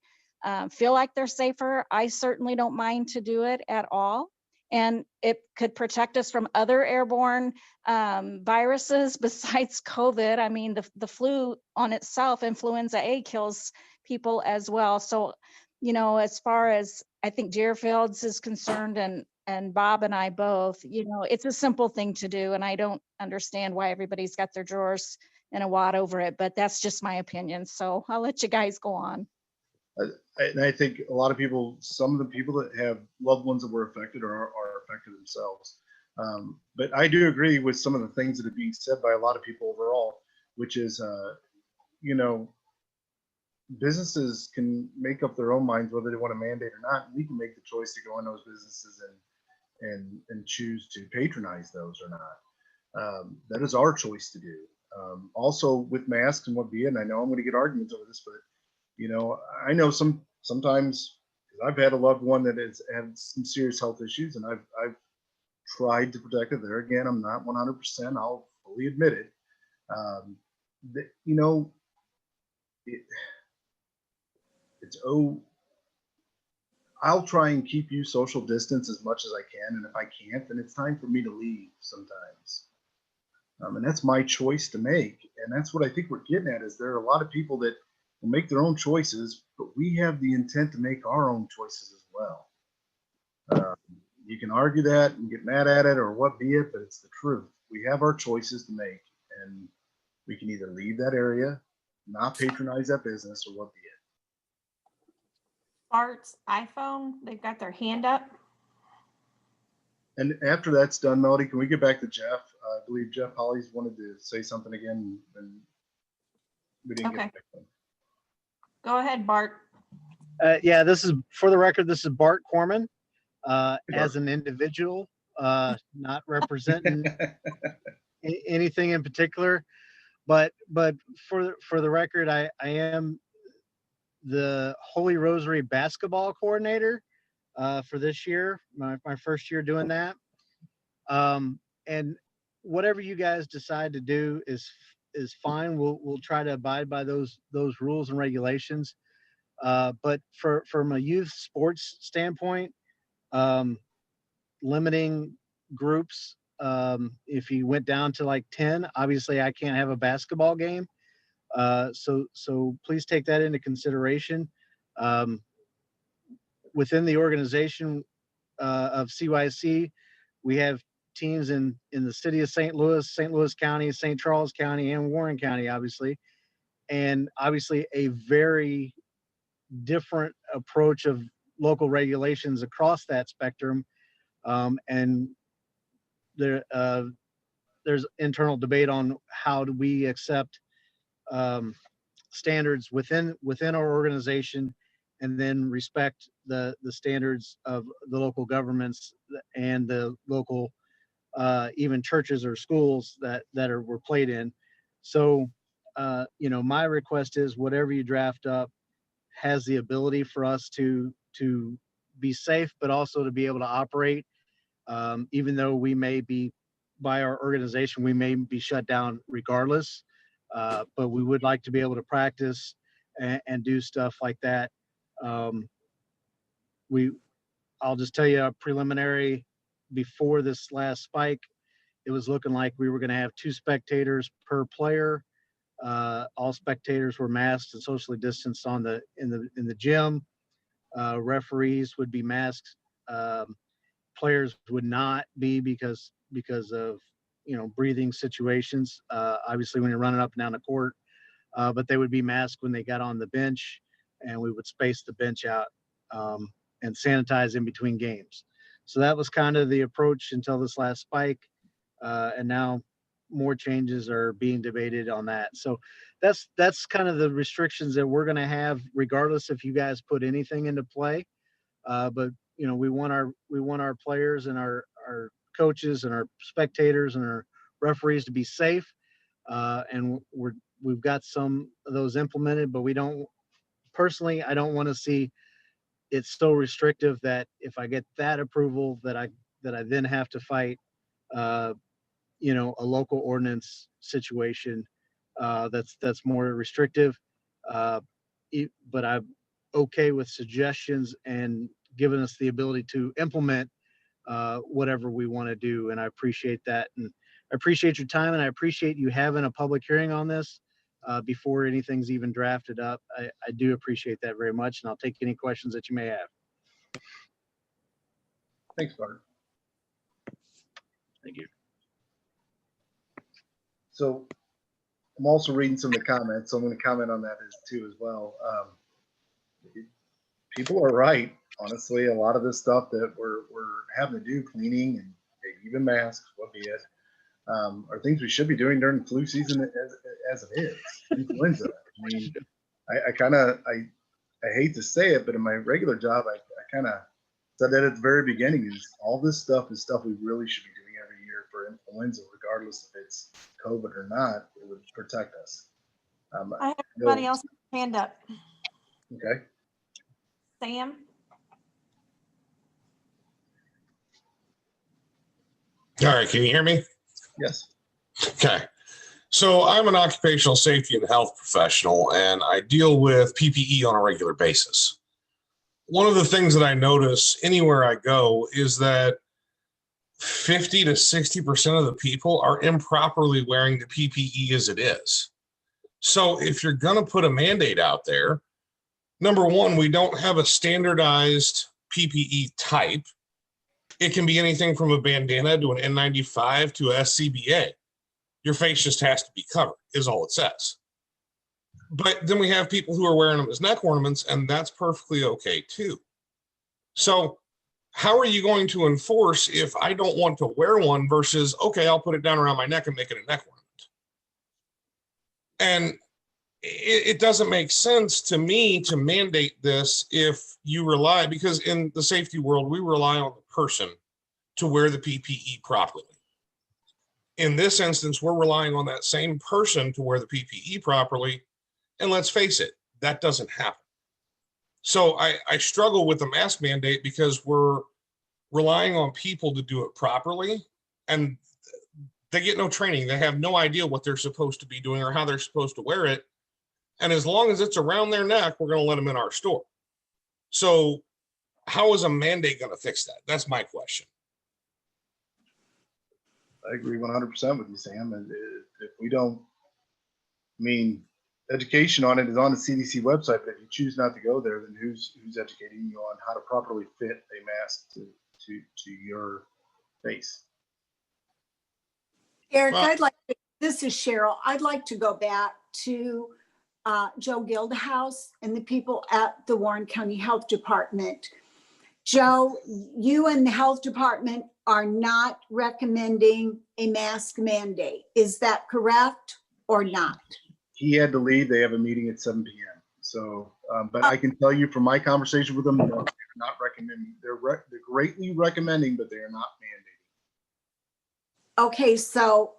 feel like they're safer, I certainly don't mind to do it at all. And it could protect us from other airborne viruses besides COVID. I mean, the flu on itself, influenza A, kills people as well. So, as far as I think Deerfields is concerned, and Bob and I both, it's a simple thing to do. And I don't understand why everybody's got their drawers in a wad over it, but that's just my opinion. So I'll let you guys go on. And I think a lot of people, some of the people that have loved ones that were affected are affected themselves. But I do agree with some of the things that are being said by a lot of people overall, which is, businesses can make up their own minds whether they want to mandate or not. We can make the choice to go in those businesses and choose to patronize those or not. That is our choice to do. Also with masks and what be it, and I know I'm going to get arguments over this, but I know sometimes I've had a loved one that has had some serious health issues, and I've tried to protect it. There again, I'm not 100%. I'll fully admit it. I'll try and keep you social distance as much as I can, and if I can't, then it's time for me to leave sometimes. And that's my choice to make, and that's what I think we're getting at. Is there are a lot of people that will make their own choices, but we have the intent to make our own choices as well. You can argue that and get mad at it or what be it, but it's the truth. We have our choices to make, and we can either leave that area, not patronize that business, or what be it. Bart's iPhone, they've got their hand up. And after that's done, Melody, can we get back to Jeff? I believe Jeff Holly's wanted to say something again, and we didn't get back to him. Go ahead, Bart. Yeah, this is, for the record, this is Bart Corman, as an individual, not representing anything in particular, but for the record, I am the Holy Rosary basketball coordinator for this year, my first year doing that. And whatever you guys decide to do is fine. We'll try to abide by those rules and regulations. But from a youth sports standpoint, limiting groups, if you went down to like 10, obviously I can't have a basketball game. So please take that into consideration. Within the organization of CYC, we have teams in the city of St. Louis County, St. Charles County, and Warren County, obviously. And obviously a very different approach of local regulations across that spectrum. And there's internal debate on how do we accept standards within our organization, and then respect the standards of the local governments and the local even churches or schools that were played in. So my request is whatever you draft up has the ability for us to be safe, but also to be able to operate, even though we may be, by our organization, we may be shut down regardless. But we would like to be able to practice and do stuff like that. I'll just tell you a preliminary, before this last spike, it was looking like we were going to have 2 spectators per player. All spectators were masked and socially distanced in the gym. Referees would be masked. Players would not be because of breathing situations. Obviously, when you're running up and down the court, but they would be masked when they got on the bench, and we would space the bench out and sanitize in between games. So that was kind of the approach until this last spike, and now more changes are being debated on that. So that's kind of the restrictions that we're going to have, regardless if you guys put anything into play. But you know, we want our players and our coaches and our spectators and our referees to be safe. And we've got some of those implemented, but I don't want to see it so restrictive that if I get that approval that I then have to fight, you know, a local ordinance situation that's more restrictive. But I'm okay with suggestions and giving us the ability to implement whatever we want to do. And I appreciate that. And I appreciate your time, and I appreciate you having a public hearing on this before anything's even drafted up. I do appreciate that very much, and I'll take any questions that you may have. Thanks, Bart. Thank you. So I'm also reading some of the comments, so I'm going to comment on that too as well. People are right. Honestly, a lot of this stuff that we're having to do, cleaning and even masks, what be it, are things we should be doing during the flu season as it is. Influenza. I mean, I hate to say it, but in my regular job, I kind of said that at the very beginning, is all this stuff is stuff we really should be doing every year for influenza, regardless if it's COVID or not. It would protect us. I have somebody else hand up. Okay. Sam? All right, can you hear me? Yes. Okay. So I'm an occupational safety and health professional, and I deal with PPE on a regular basis. One of the things that I notice anywhere I go is that 50 to 60% of the people are improperly wearing the PPE as it is. So if you're going to put a mandate out there, number one, we don't have a standardized PPE type. It can be anything from a bandana to an N95 to a SCBA. Your face just has to be covered, is all it says. But then we have people who are wearing them as neck ornaments, and that's perfectly okay too. So how are you going to enforce if I don't want to wear one versus, okay, I'll put it down around my neck and make it a neck ornament? And it doesn't make sense to me to mandate this if you rely, because in the safety world, we rely on the person to wear the PPE properly. In this instance, we're relying on that same person to wear the PPE properly. And let's face it, that doesn't happen. So I struggle with the mask mandate because we're relying on people to do it properly, and they get no training. They have no idea what they're supposed to be doing or how they're supposed to wear it. And as long as it's around their neck, we're going to let them in our store. So how is a mandate going to fix that? That's my question. I agree 100% with you, Sam. And if we don't, I mean, education on it is on the CDC website, but if you choose not to go there, then who's educating you on how to properly fit a mask to your face? Eric, this is Cheryl. I'd like to go back to Joe Gildehouse and the people at the Warren County Health Department. Joe, you and the health department are not recommending a mask mandate. Is that correct or not? He had to leave. They have a meeting at 7 p.m. So, but I can tell you from my conversation with them, they're not recommending. They're greatly recommending, but they are not mandating. Okay, so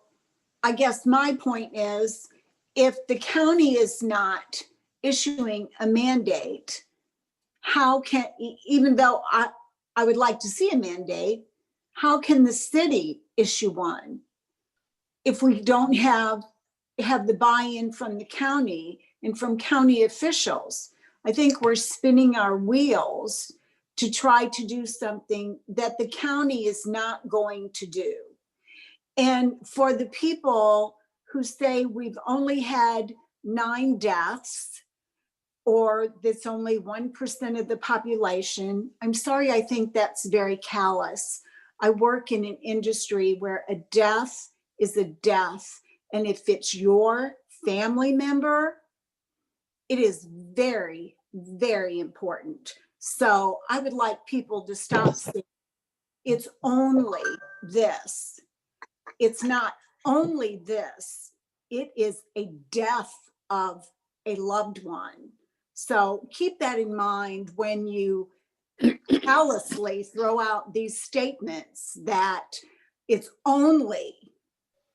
I guess my point is, if the county is not issuing a mandate, how can, even though I would like to see a mandate, how can the city issue one if we don't have the buy-in from the county and from county officials? I think we're spinning our wheels to try to do something that the county is not going to do. And for the people who say we've only had 9 deaths, or that's only 1% of the population, I'm sorry, I think that's very callous. I work in an industry where a death is a death. And if it's your family member, it is very, very important. So I would like people to stop saying it's only this. It's not only this, it is a death of a loved one. So keep that in mind when you callously throw out these statements that it's only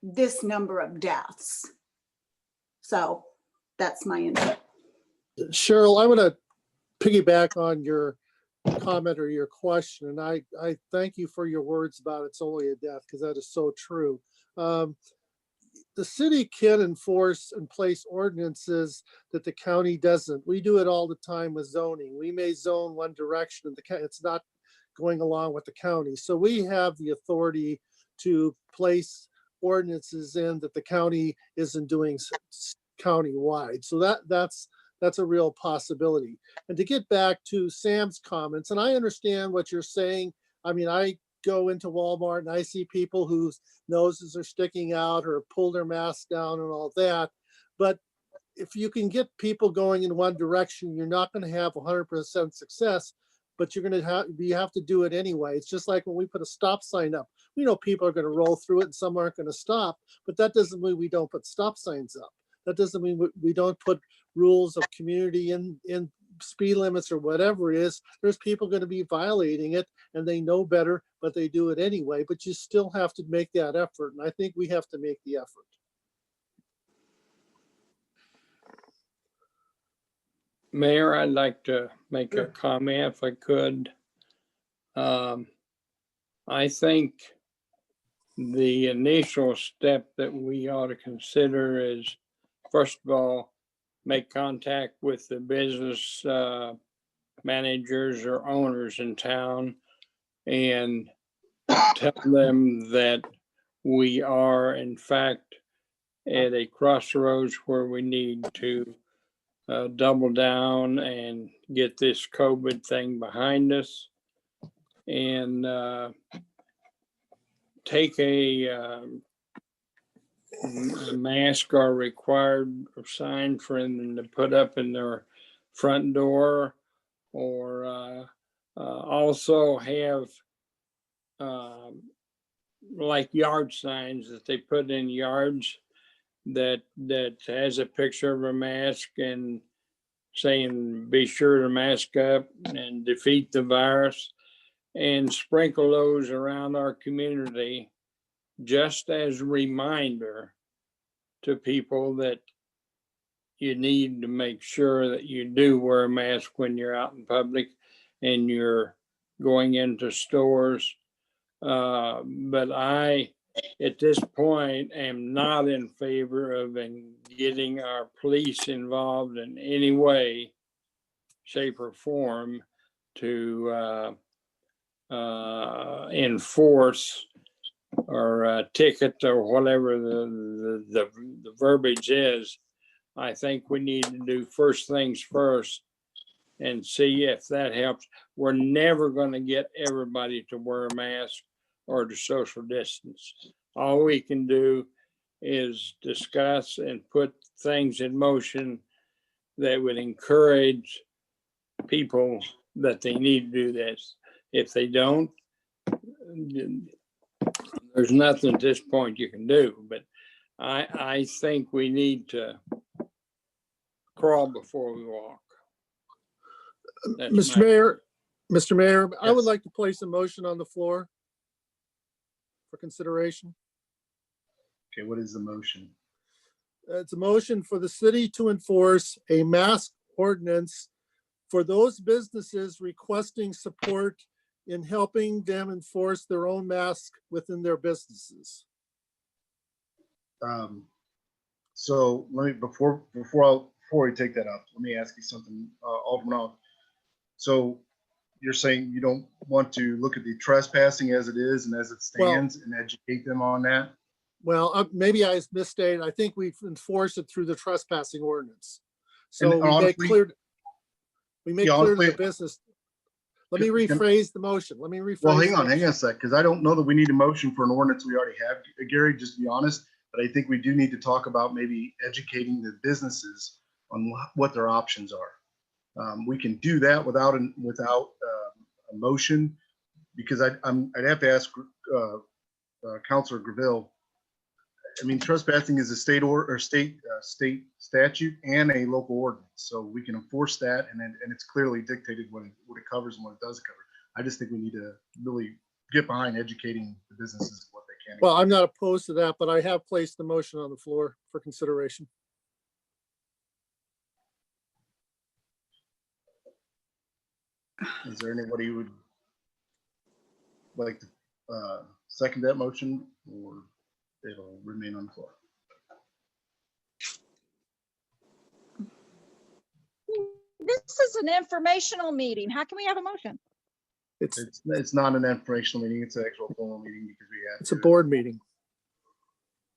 this number of deaths. So that's my input. Cheryl, I want to piggyback on your comment or your question, and I thank you for your words about it's only a death, because that is so true. The city can enforce and place ordinances that the county doesn't. We do it all the time with zoning. We may zone one direction and it's not going along with the county. So we have the authority to place ordinances in that the county isn't doing county-wide. So that's a real possibility. And to get back to Sam's comments, and I understand what you're saying. I mean, I go into Walmart and I see people whose noses are sticking out or pull their masks down and all that. But if you can get people going in one direction, you're not going to have 100% success, but you have to do it anyway. It's just like when we put a stop sign up. We know people are going to roll through it and some aren't going to stop, but that doesn't mean we don't put stop signs up. That doesn't mean we don't put rules of community in speed limits or whatever it is. There's people going to be violating it and they know better, but they do it anyway. But you still have to make that effort. And I think we have to make the effort. Mayor, I'd like to make a comment if I could. I think the initial step that we ought to consider is, first of all, make contact with the business managers or owners in town and tell them that we are in fact at a crossroads where we need to double down and get this COVID thing behind us and take a mask are required sign for them to put up in their front door, or also have like yard signs that they put in yards that has a picture of a mask and saying be sure to mask up and defeat the virus, and sprinkle those around our community just as a reminder to people that you need to make sure that you do wear a mask when you're out in public and you're going into stores. But I, at this point, am not in favor of getting our police involved in any way, shape, or form to enforce or ticket or whatever the verbiage is. I think we need to do first things first and see if that helps. We're never going to get everybody to wear a mask or to social distance. All we can do is discuss and put things in motion that would encourage people that they need to do this. If they don't, there's nothing at this point you can do. But I think we need to crawl before we walk. Mr. Mayor, I would like to place a motion on the floor for consideration. Okay, what is the motion? It's a motion for the city to enforce a mask ordinance for those businesses requesting support in helping them enforce their own mask within their businesses. So let me, before we take that up, let me ask you something, Alderman. So you're saying you don't want to look at the trespassing as it is and as it stands and educate them on that? Well, maybe I misstated. I think we've enforced it through the trespassing ordinance. So And we honestly, make clear to the business. Let me Can- rephrase the motion. Let me rephrase. Well, the hang on a sec, because I don't know that we need a motion for an ordinance we already have, Gary, just to be honest. But I think we do need to talk about maybe educating the businesses on what their options are. We can do that without a motion, because I'd have to ask Councilor Graville, I mean, trespassing is a state state statute and a local ordinance, so we can enforce that, and it's clearly dictated what it covers and what it doesn't cover. I just think we need to really get behind educating the businesses what they can. Well, I'm not opposed to that, but I have placed the motion on the floor for consideration. Is there anybody who would like to second that motion, or it'll remain on the floor? This is an informational meeting. How can we have a motion? It's not an informational meeting. It's an actual formal meeting because we have. It's a board meeting.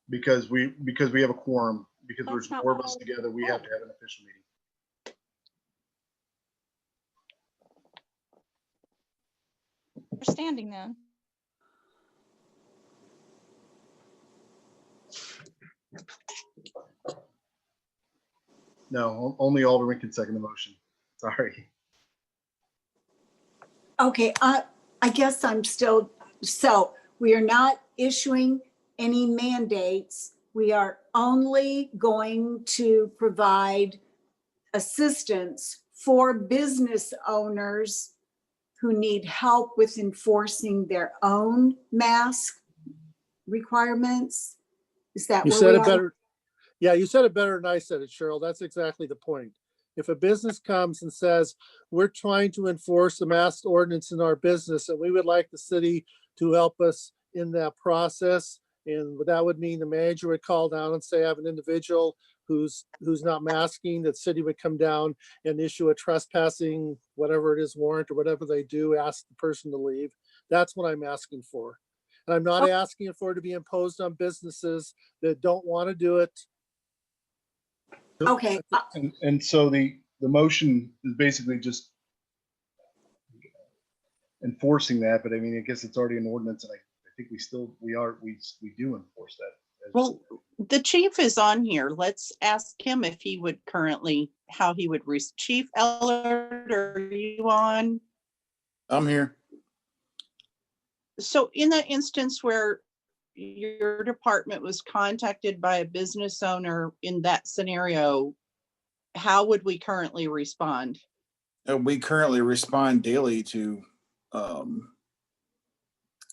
Because we have a quorum, because That's there's not four of what us I- together, we have to have an official meeting. We're standing then. No, only Alderman can second the motion. Sorry. Okay, I guess I'm still, so we are not issuing any mandates. We are only going to provide assistance for business owners who need help with enforcing their own mask requirements. Is that You where said we it are? better. Yeah, you said it better than I said it, Cheryl. That's exactly the point. If a business comes and says, we're trying to enforce the mask ordinance in our business and we would like the city to help us in that process. And that would mean the manager would call down and say, I have an individual who's not masking, that city would come down and issue a trespassing, whatever it is, warrant or whatever they do, ask the person to leave. That's what I'm asking for. And I'm not asking for it to be imposed on businesses that don't want to do it. Okay, And so the motion is basically just enforcing that, but I mean, I guess it's already an ordinance, and I think we do enforce that. Well, the chief is on here. Let's ask him if he would currently, how he would, Chief Ellard, are you on? I'm here. So in the instance where your department was contacted by a business owner in that scenario, how would we currently respond? We currently respond daily to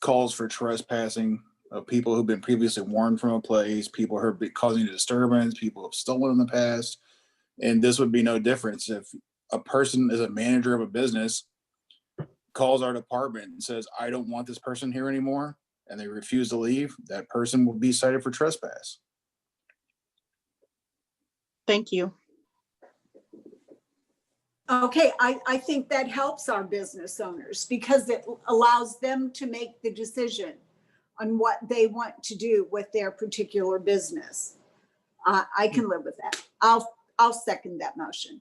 calls for trespassing of people who've been previously warned from a place, people who are causing a disturbance, people who have stolen in the past. And this would be no difference if a person is a manager of a business, calls our department and says, I don't want this person here anymore, and they refuse to leave, that person will be cited for trespass. Thank you. okay, I think that helps our business owners because it allows them to make the decision on what they want to do with their particular business. I can live with that. I'll second that motion.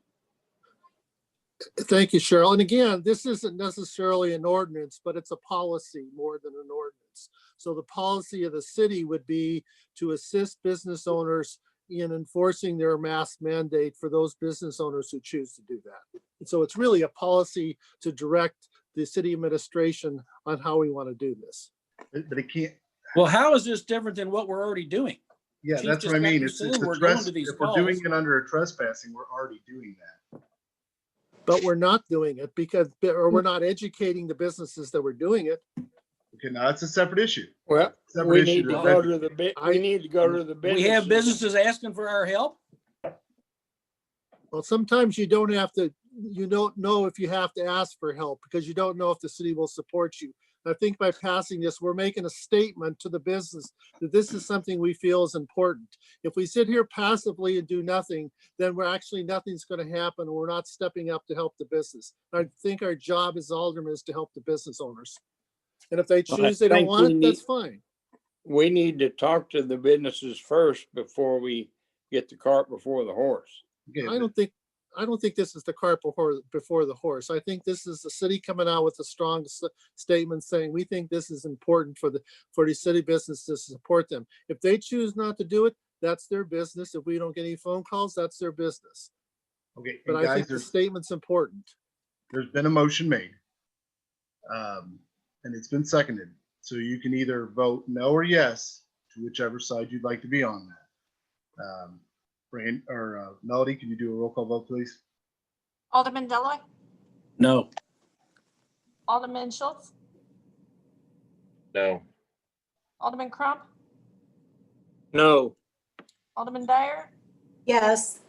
Thank you, Cheryl. And again, this isn't necessarily an ordinance, but it's a policy more than an ordinance. So the policy of the city would be to assist business owners in enforcing their mask mandate for those business owners who choose to do that. And so it's really a policy to direct the city administration on how we want to do this. But it can't. Well, how is this different than what we're already doing? Yeah, Chief that's just what I got mean. to It's say a we're going to these if we're doing calls. it under a trespassing, we're already doing that. But we're not doing it because, or we're not educating the businesses that we're doing it. Okay, now that's a separate issue. Well, Separate we issue need to to go to the, we need to go to the businesses. We have businesses asking for our help? Well, sometimes you don't have to, you don't know if you have to ask for help because you don't know if the city will support you. I think by passing this, we're making a statement to the business that this is something we feel is important. If we sit here passively and do nothing, then we're actually, nothing's going to happen. And we're not stepping up to help the business. I think our job as aldermen is to help the business owners. And if they choose they don't want it, that's fine. We need to talk to the businesses first before we get the cart before the horse. I don't think this is the cart before the horse. I think this is the city coming out with a strong statement saying, we think this is important for the city business to support them. If they choose not to do it, that's their business. If we don't get any phone calls, that's their business. Okay, But I think the statement's important. There's been a motion made. And it's been seconded. So you can either vote no or yes to whichever side you'd like to be on that. Melody, can you do a roll call vote, please? Alderman Deloy, No. Alderman Schultz, No. Alderman Crump, No. Alderman Dyer, Yes.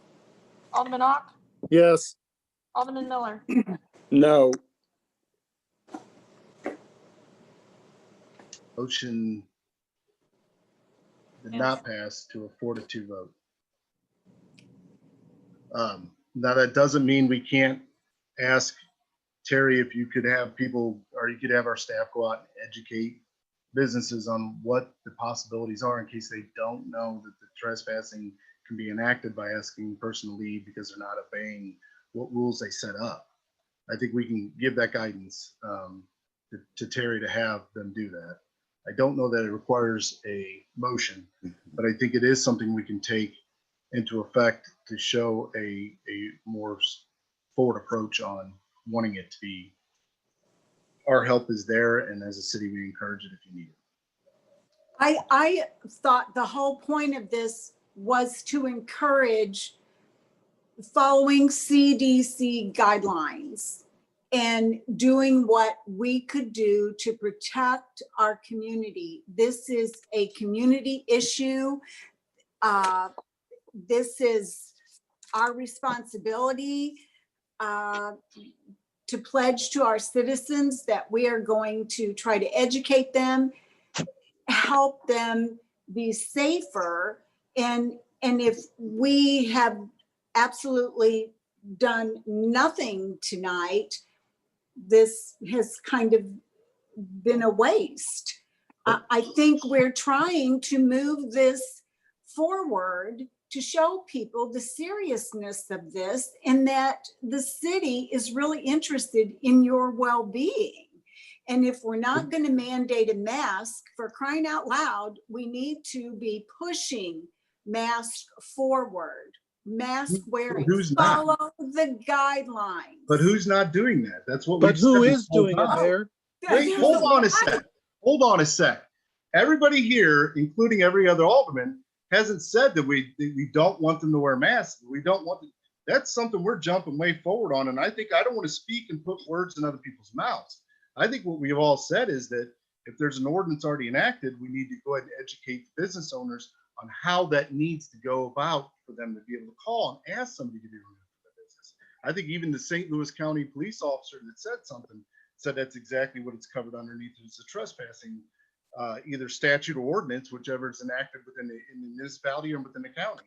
Alderman Ock, Yes. Alderman Miller. No. Motion did not pass to a 4-2 vote. Now that doesn't mean we can't ask Terry if you could have people, or you could have our staff go out and educate businesses on what the possibilities are in case they don't know that the trespassing can be enacted by asking the person to leave because they're not obeying what rules they set up. I think we can give that guidance to Terry to have them do that. I don't know that it requires a motion, but I think it is something we can take into effect to show a more forward approach on wanting it to be. Our help is there, and as a city, we encourage it if you need it. I thought the whole point of this was to encourage following CDC guidelines and doing what we could do to protect our community. This is a community issue. This is our responsibility to pledge to our citizens that we are going to try to educate them, help them be safer. And if we have absolutely done nothing tonight, this has kind of been a waste. I think we're trying to move this forward to show people the seriousness of this and that the city is really interested in your well-being. And if we're not going to mandate a mask, for crying out loud, we need to be pushing mask forward, mask wearing. Who's not? Follow the guidelines. But who's not doing that? That's what. But we've who said is this whole doing it, time. Mayor? Wait, hold on a sec. Hold on a sec. Everybody here, including every other alderman, hasn't said that we don't want them to wear masks. We don't want them. That's something we're jumping way forward on. And I think I don't want to speak and put words in other people's mouths. I think what we've all said is that if there's an ordinance already enacted, we need to go ahead and educate the business owners on how that needs to go about for them to be able to call and ask somebody to be removed from the business. I think even the St. Louis County police officer that said something said that's exactly what it's covered underneath. It's a trespassing, either statute or ordinance, whichever is enacted within the municipality or within the county.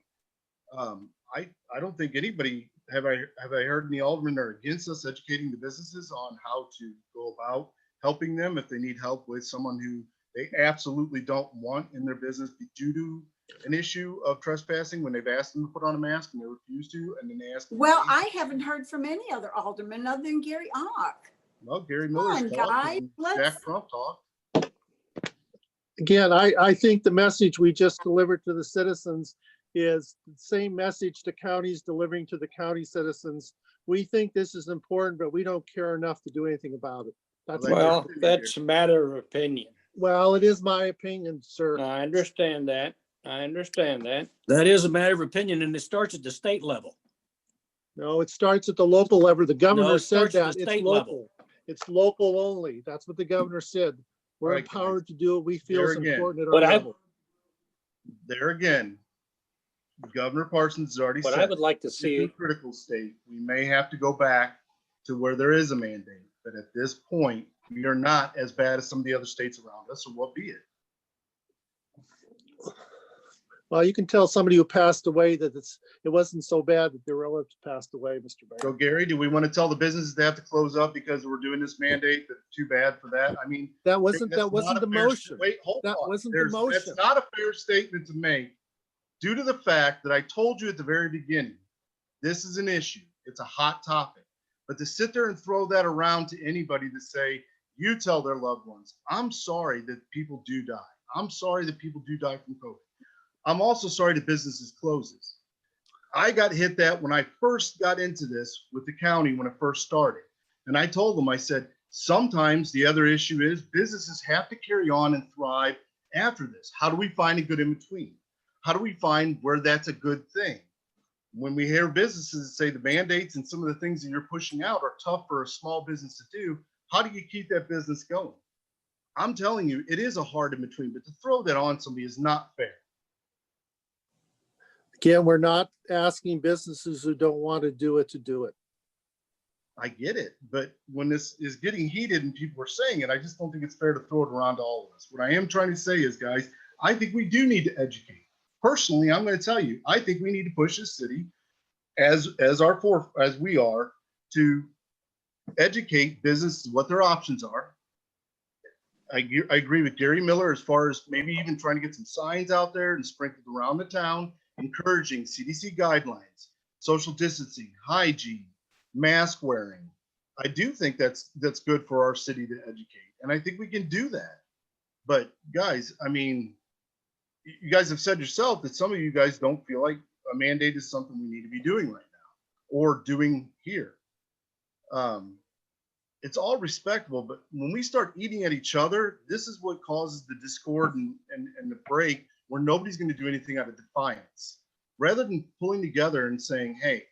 I don't think anybody, have I heard any aldermen are against us educating the businesses on how to go about helping them if they need help with someone who they absolutely don't want in their business due to an issue of trespassing when they've asked them to put on a mask and they refuse to, and then they ask them. Well, I haven't heard from any other alderman other than Gary Ock. Well, Gary Come Miller's on, talked guys, and let's- Jack Trump talked. Again, I think the message we just delivered to the citizens is the same message the county's delivering to the county citizens. We think this is important, but we don't care enough to do anything about it. That's Well, that's a matter of opinion. Well, it is my opinion, sir. I understand that. I understand that. That is a matter of opinion, and it starts at the state level. No, it starts at the local level. The No, governor it said starts at that the it's state local. level. It's local only. That's what the governor said. We're Right, empowered to do what we feel is There again. important at our But level. There again, Governor Parsons has already But said. I would like to it's see a critical state. We may have to go back to where there is a mandate, but at this point, we are not as bad as some of the other states around us, or what be it. Well, you can tell somebody who passed away that it wasn't so bad that their relatives passed away, Mr. Mayor. So Gary, do we want to tell the businesses they have to close up because we're doing this mandate? That's too bad for that. I mean, That wasn't that's the not a fair- motion. Wait, hold That on. wasn't the There's- motion. That's not a fair statement to make due to the fact that I told you at the very beginning, this is an issue. It's a hot topic. But to sit there and throw that around to anybody to say, you tell their loved ones, I'm sorry that people do die. I'm sorry that people do die from COVID. I'm also sorry that businesses closes. I got hit that when I first got into this with the county when it first started. And I told them, I said, sometimes the other issue is businesses have to carry on and thrive after this? How do we find a good in between? How do we find where that's a good thing? When we hear businesses say the mandates and some of the things that you're pushing out are tough for a small business to do, how do you keep that business going? I'm telling you, it is a hard in between, but to throw that on somebody is not fair. Again, we're not asking businesses who don't want to do it to do it. I get it, but when this is getting heated and people are saying it, I just don't think it's fair to throw it around to all of us. What I am trying to say is, guys, I think we do need to educate. Personally, I'm going to tell you, I think we need to push this city as we are to educate businesses what their options are. I agree with Gary Miller as far as maybe even trying to get some signs out there and sprinkled around the town, encouraging CDC guidelines, social distancing, hygiene, mask wearing. I do think that's good for our city to educate, and I think we can do that. But guys, I mean, you guys have said yourself that some of you guys don't feel like a mandate is something we need to be doing right now or doing here. It's all respectable, but when we start eating at each other, this is what causes the discord and the break, where nobody's going to do anything out of defiance. Rather than pulling together and saying, hey,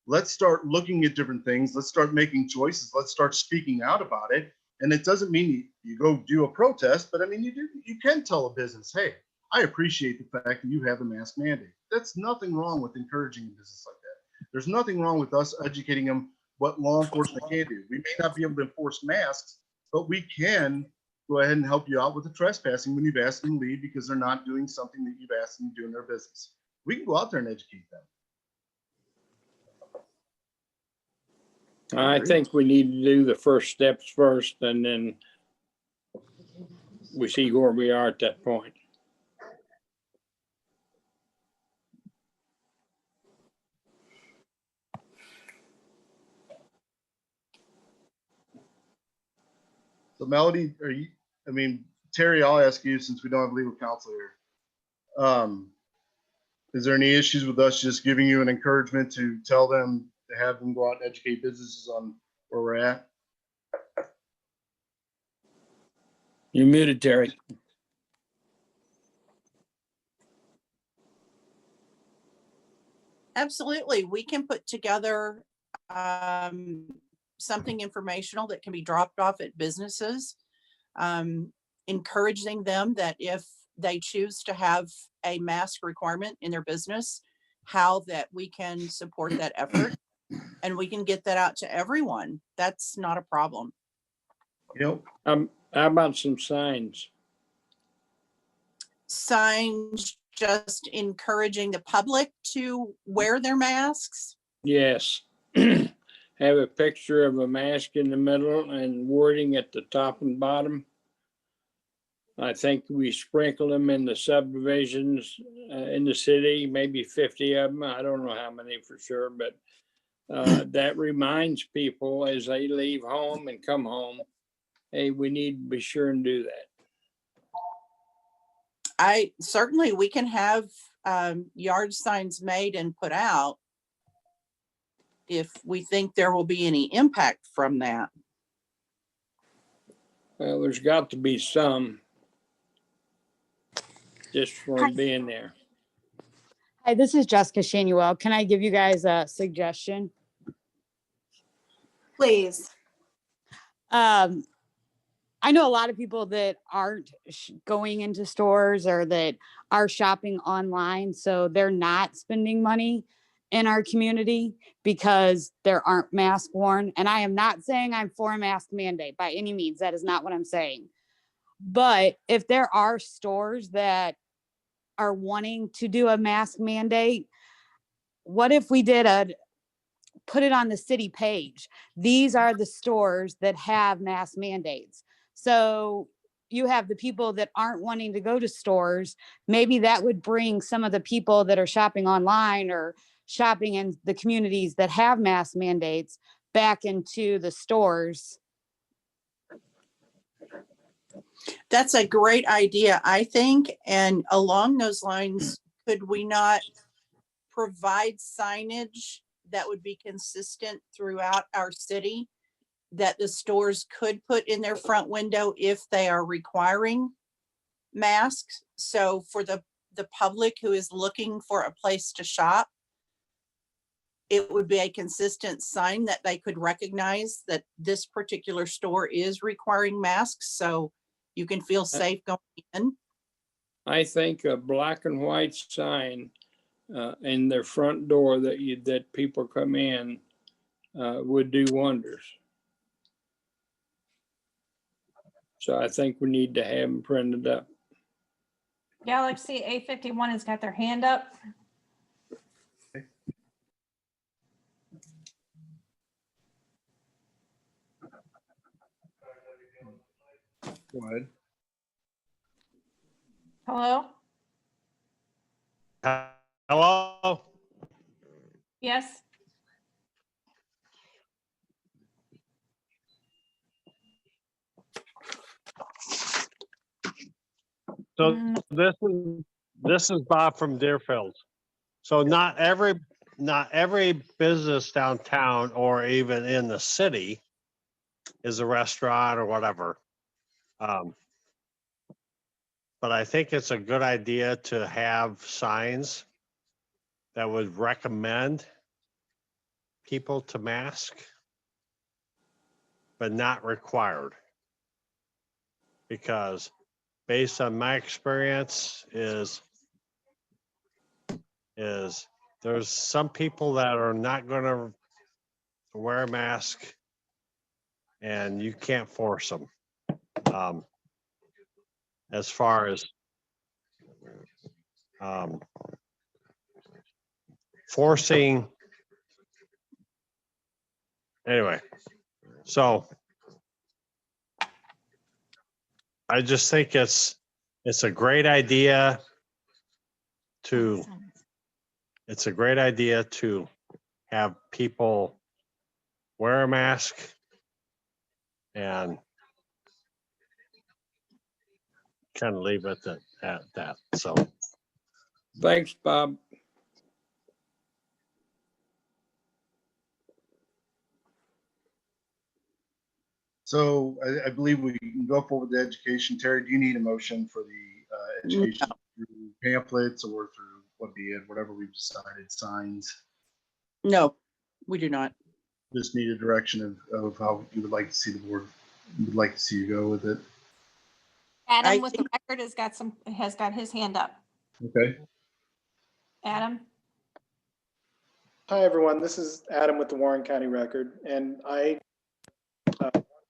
let's start looking at different things. Let's start making choices. Let's start speaking out about it. And it doesn't mean you go do a protest, but I mean, you can tell a business, hey, I appreciate the fact that you have a mask mandate. That's nothing wrong with encouraging a business like that. There's nothing wrong with us educating them what law enforcement can do. We may not be able to enforce masks, but we can go ahead and help you out with the trespassing when you've asked them to leave because they're not doing something that you've asked them to do in their business. We can go out there and educate them. I think we need to do the first steps first, and then we see where we are at that point. So Melody, Terry, I'll ask you since we don't have legal counsel here. Is there any issues with us just giving you an encouragement to tell them to have them go out and educate businesses on where we're at? You're muted, Terry. Absolutely. We can put together something informational that can be dropped off at businesses, encouraging them that if they choose to have a mask requirement in their business, how that we can support that effort and we can get that out to everyone. That's not a problem. Yep. How about some signs? Signs just encouraging the public to wear their masks. Yes. Have a picture of a mask in the middle and wording at the top and bottom. I think we sprinkle them in the subdivisions in the city, maybe 50 of them. I don't know how many for sure, but that reminds people as they leave home and come home, hey, we need to be sure and do that. Certainly we can have yard signs made and put out if we think there will be any impact from that. Well, there's got to be some just for being there. Hi, this is Jessica Shanuel. Can I give you guys a suggestion? Please. I know a lot of people that aren't going into stores or that are shopping online, so they're not spending money in our community because there aren't masks worn. And I am not saying I'm for a mask mandate by any means. That is not what I'm saying. But if there are stores that are wanting to do a mask mandate, what if we put it on the city page? These are the stores that have mask mandates. So you have the people that aren't wanting to go to stores. Maybe that would bring some of the people that are shopping online or shopping in the communities that have mask mandates back into the stores. That's a great idea, I think. And along those lines, could we not provide signage that would be consistent throughout our city that the stores could put in their front window if they are requiring masks. So for the public who is looking for a place to shop, it would be a consistent sign that they could recognize that this particular store is requiring masks, so you can feel safe going in. I think a black and white sign in their front door that people come in would do wonders. So I think we need to have them printed up. Galaxy A51 has got their hand up. Go ahead. Hello? Hello? Yes? So this is Bob from Deerfield. So not every business downtown or even in the city is a restaurant or whatever. But I think it's a good idea to have signs that would recommend people to mask, but not required. Because based on my experience is there's some people that are not going to wear a mask and you can't force them. As far as forcing, anyway, so I just think it's a great idea to have people wear a mask and kind of leave it at that. So Thanks, Bob. So I believe we can go forward with the education. Terry, do you need a motion for the education through pamphlets or through whatever we've decided, signs? No, we do not. Just need a direction of how you would like to see the board, would like to see you go with it. Adam with the record has got his hand up. Okay. Adam? Hi, everyone. This is Adam with the Warren County Record, and I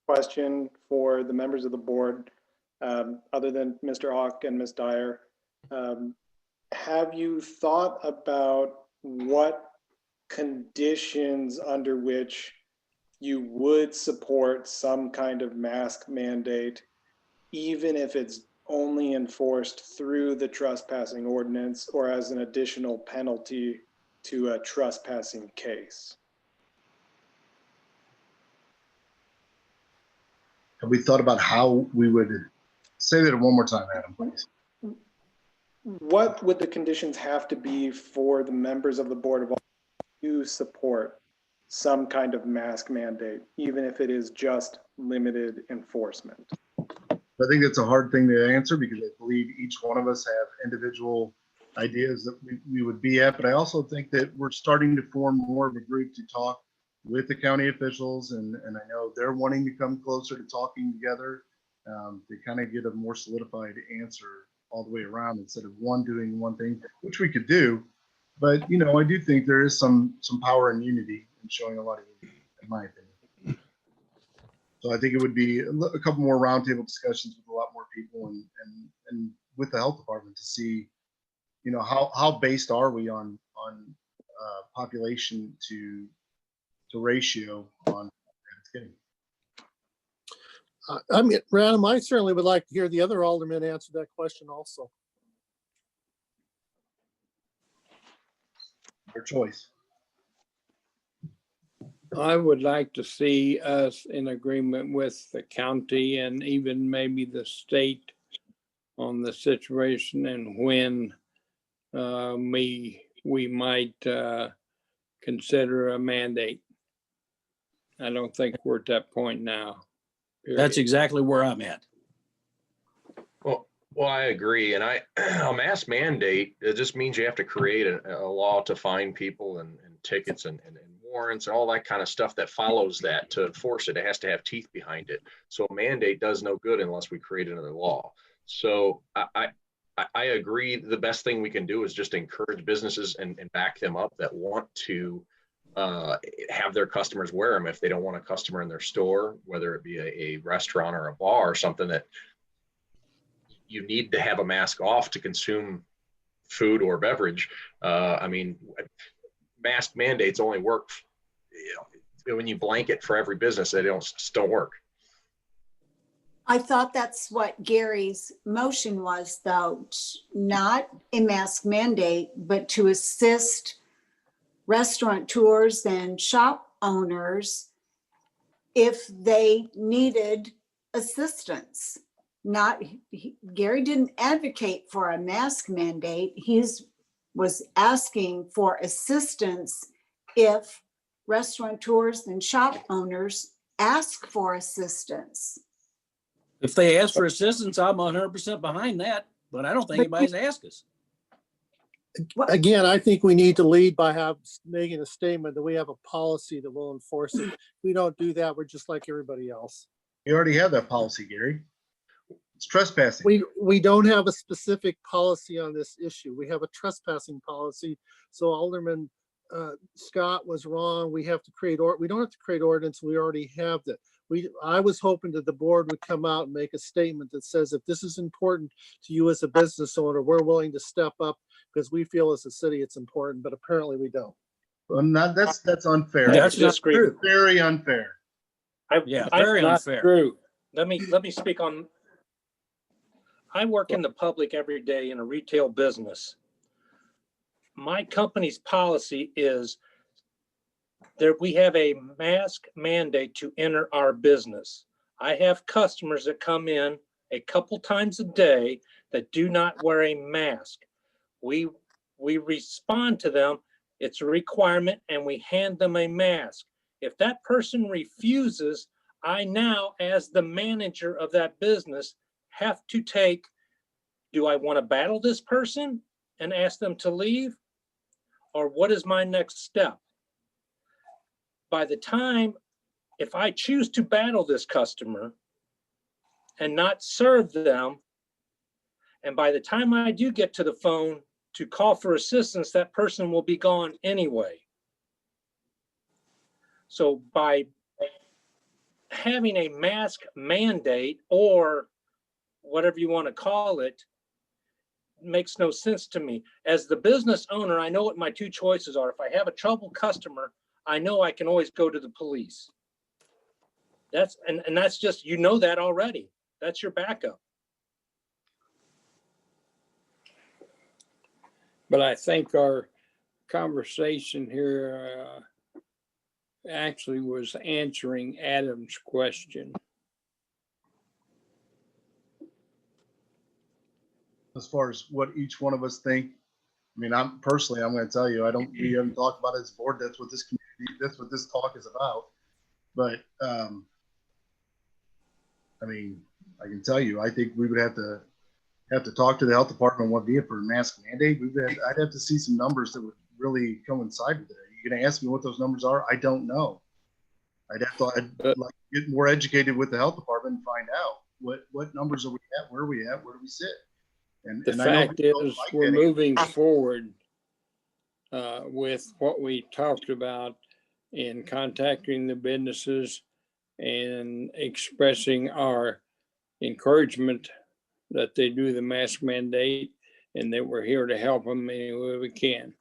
question for the members of the board, other than Mr. Hawk and Ms. Dyer. Have you thought about what conditions under which you would support some kind of mask mandate, even if it's only enforced through the trespassing ordinance or as an additional penalty to a trespassing case? Have we thought about how we would say that one more time, Adam, please? What would the conditions have to be for the members of the board of to support some kind of mask mandate, even if it is just limited enforcement? I think that's a hard thing to answer because I believe each one of us have individual ideas that we would be at, but I also think that we're starting to form more of a group to talk with the county officials, and I know they're wanting to come closer to talking together to kind of get a more solidified answer all the way around instead of one doing one thing, which we could do. But I do think there is some power in unity and showing a lot of unity, in my opinion. So I think it would be a couple more roundtable discussions with a lot more people and with the health department to see, how based are we on population to ratio on Thanksgiving. I mean, Random, I certainly would like to hear the other aldermen answer that question also. Your choice. I would like to see us in agreement with the county and even maybe the state on the situation and when we might consider a mandate. I don't think we're at that point now. That's exactly where I'm at. Well, Well, I agree. And a mask mandate, it just means you have to create a law to fine people and tickets and warrants and all that kind of stuff that follows that to enforce it. It has to have teeth behind it. So a mandate does no good unless we create another law. So I agree. The best thing we can do is just encourage businesses and back them up that want to have their customers wear them. If they don't want a customer in their store, whether it be a restaurant or a bar or something, that you need to have a mask off to consume food or beverage. I mean, mask mandates only work, when you blanket for every business, they don't work. I thought that's what Gary's motion was, though, not a mask mandate, but to assist restaurateurs and shop owners if they needed assistance. Gary didn't advocate for a mask mandate. Was asking for assistance if restaurateurs and shop owners ask for assistance. If they ask for assistance, I'm 100% behind that, but I don't think anybody's asked us. Again, I think we need to lead by making a statement that we have a policy that will enforce it. If we don't do that, we're just like everybody else. You already have that policy, Gary. It's trespassing. We don't have a specific policy on this issue. We have a trespassing policy. So Alderman Scott was wrong. We have to create, we don't have to create ordinance. We already have that. I was hoping that the board would come out and make a statement that says, if this is important to you as a business owner, we're willing to step up because we feel as a city it's important, but apparently we don't. Well, that's unfair. That's just very unfair. Yeah, very unfair. True. Let me speak on. I work in the public every day in a retail business. My company's policy is that we have a mask mandate to enter our business. I have customers that come in a couple times a day that do not wear a mask. We respond to them. It's a requirement and we hand them a mask. If that person refuses, I now, as the manager of that business, have to take, do I want to battle this person and ask them to leave? Or what is my next step? By the time, if I choose to battle this customer and not serve them, and by the time I do get to the phone to call for assistance, that person will be gone anyway. So by having a mask mandate, or whatever you want to call it, makes no sense to me. As the business owner, I know what my two choices are. If I have a troubled customer, I know I can always go to the police. That's just, you know that already. That's your backup. But I think our conversation here actually was answering Adam's question. As far as what each one of us think, I mean, I'm going to tell you, we haven't talked about it as a board. That's what this community, that's what this talk is about. But, I mean, I can tell you, I think we would have to talk to the health department what be it for a mask mandate. I'd have to see some numbers that would really coincide with it. You're going to ask me what those numbers are? I don't know. I'd like to get more educated with the health department and find out what numbers are we at, where are we at, where do we sit? And the fact is, we're moving forward with what we talked about in contacting the businesses and expressing our encouragement that they do the mask mandate and that we're here to help them any way we can.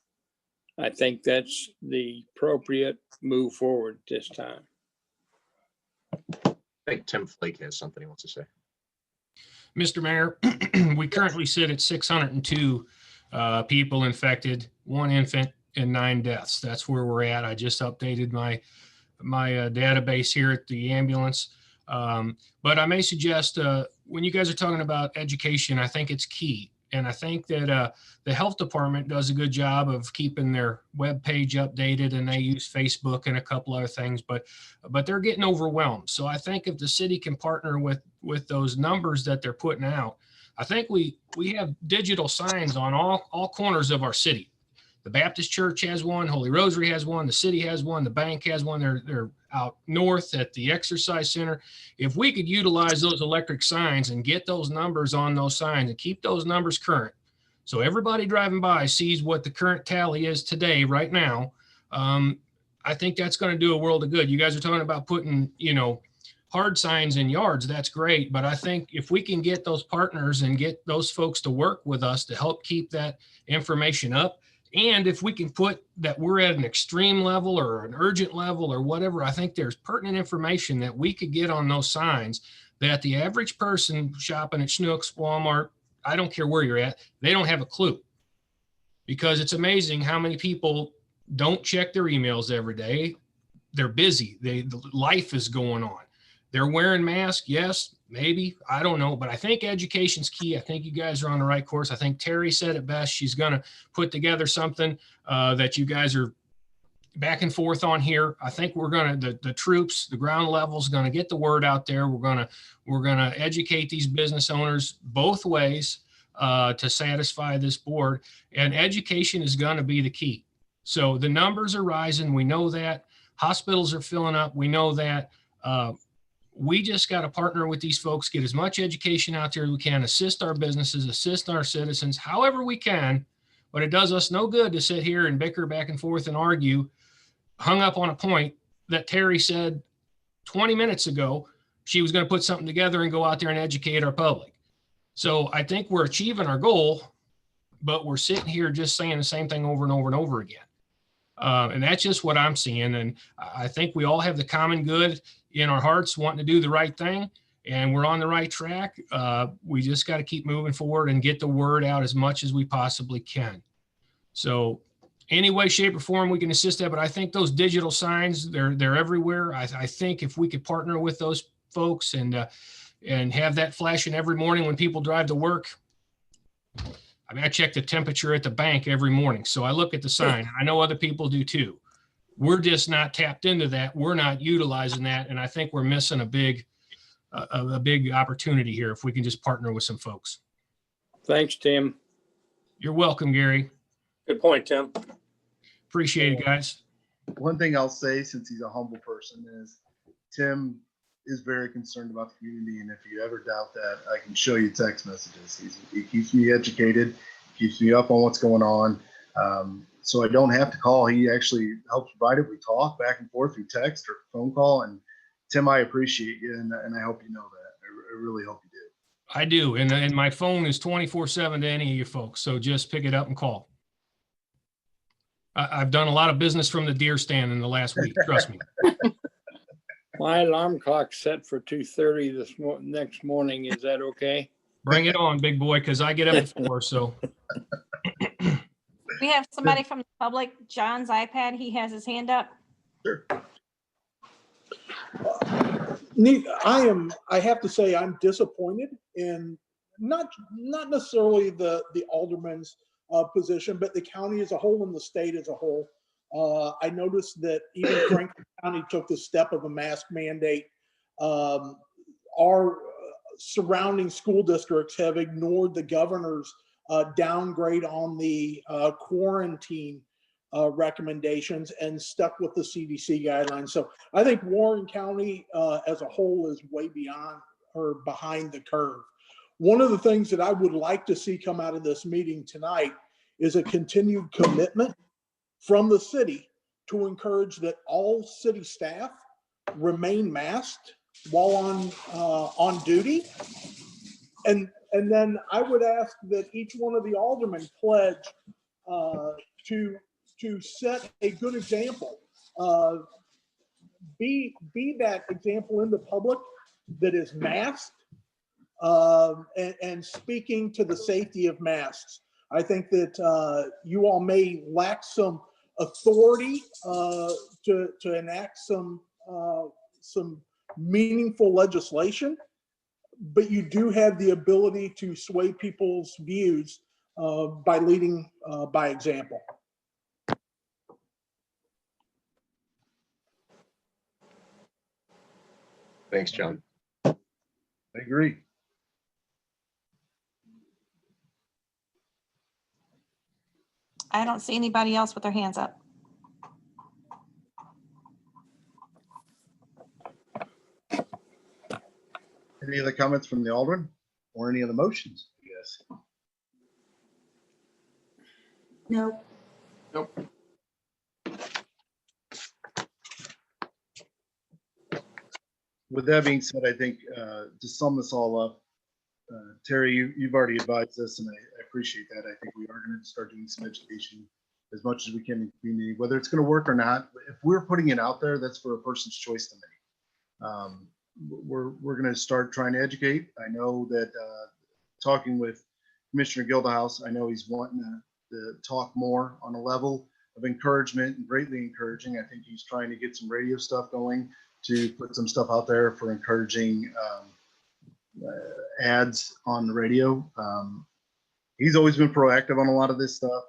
I think that's the appropriate move forward this time. I think Tim Flake has something he wants to say. Mr. Mayor, we currently sit at 602 people infected, 1 infant and 9 deaths. That's where we're at. I just updated my database here at the ambulance. But I may suggest when you guys are talking about education, I think it's key. And I think that the health department does a good job of keeping their webpage updated, and they use Facebook and a couple other things, but they're getting overwhelmed. So I think if the city can partner with those numbers that they're putting out, I think we have digital signs on all corners of our city. The Baptist Church has one, Holy Rosary has one, the city has one, the bank has one. They're out north at the exercise center. If we could utilize those electric signs and get those numbers on those signs and keep those numbers current, so everybody driving by sees what the current tally is today, right now, I think that's going to do a world of good. You guys are talking about putting, hard signs in yards. That's great. But I think if we can get those partners and get those folks to work with us to help keep that information up, and if we can put that we're at an extreme level or an urgent level or whatever, I think there's pertinent information that we could get on those signs that the average person shopping at Schnucks, Walmart, I don't care where you're at, they don't have a clue. Because it's amazing how many people don't check their emails every day. They're busy. Life is going on. They're wearing masks. Yes, maybe. I don't know. But I think education's key. I think you guys are on the right course. I think Terry said it best. She's going to put together something that you guys are back and forth on here. I think we're going to, the troops, the ground level is going to get the word out there. We're going to educate these business owners both ways to satisfy this board. And education is going to be the key. So the numbers are rising. We know that. Hospitals are filling up. We know that. We just got to partner with these folks, get as much education out there as we can, assist our businesses, assist our citizens, however we can. But it does us no good to sit here and bicker back and forth and argue, hung up on a point that Terry said 20 minutes ago she was going to put something together and go out there and educate our public. So I think we're achieving our goal, but we're sitting here just saying the same thing over and over and over again. And that's just what I'm seeing. And I think we all have the common good in our hearts wanting to do the right thing, and we're on the right track. We just got to keep moving forward and get the word out as much as we possibly can. So any way, shape, or form we can assist that. But I think those digital signs, they're everywhere. I think if we could partner with those folks and have that flashing every morning when people drive to work. I mean, I check the temperature at the bank every morning. So I look at the sign. I know other people do too. We're just not tapped into that. We're not utilizing that. And I think we're missing a big opportunity here if we can just partner with some folks. Thanks, Tim. You're welcome, Gary. Good point, Tim. Appreciate it, guys. One thing I'll say, since he's a humble person, is Tim is very concerned about the community. And if you ever doubt that, I can show you text messages. He keeps me educated, keeps me up on what's going on. So I don't have to call. He actually helps provide it. We talk back and forth through text or phone call. And Tim, I appreciate you. And I hope you know that. I really hope you do. I do. And my phone is 24/7 to any of you folks. So just pick it up and call. I've done a lot of business from the deer stand in the last week. Trust me. My alarm clock's set for 2:30 next morning. Is that okay? Bring it on, big boy, because I get up at 4. So We have somebody from the public, John's iPad. He has his hand up. Sure. I have to say, I'm disappointed in not necessarily the alderman's position, but the county as a whole and the state as a whole. I noticed that even Franklin County took the step of a mask mandate. Our surrounding school districts have ignored the governor's downgrade on the quarantine recommendations and stuck with the CDC guidelines. So I think Warren County as a whole is way beyond or behind the curve. One of the things that I would like to see come out of this meeting tonight is a continued commitment from the city to encourage that all city staff remain masked while on duty. And then I would ask that each one of the aldermen pledge to set a good example. Be that example in the public that is masked and speaking to the safety of masks. I think that you all may lack some authority to enact some meaningful legislation, but you do have the ability to sway people's views by leading by example. Thanks, John. I agree. I don't see anybody else with their hands up. Any other comments from the Alderman or any other motions? Yes. No. Nope. With that being said, I think to sum this all up, Terry, you've already advised us, and I appreciate that. I think we are going to start doing some education as much as we can in the community, whether it's going to work or not. If we're putting it out there, that's for a person's choice to make. We're going to start trying to educate. I know that talking with Commissioner Gildehouse, I know he's wanting to talk more on a level of encouragement and greatly encouraging. I think he's trying to get some radio stuff going to put some stuff out there for encouraging ads on the radio. He's always been proactive on a lot of this stuff.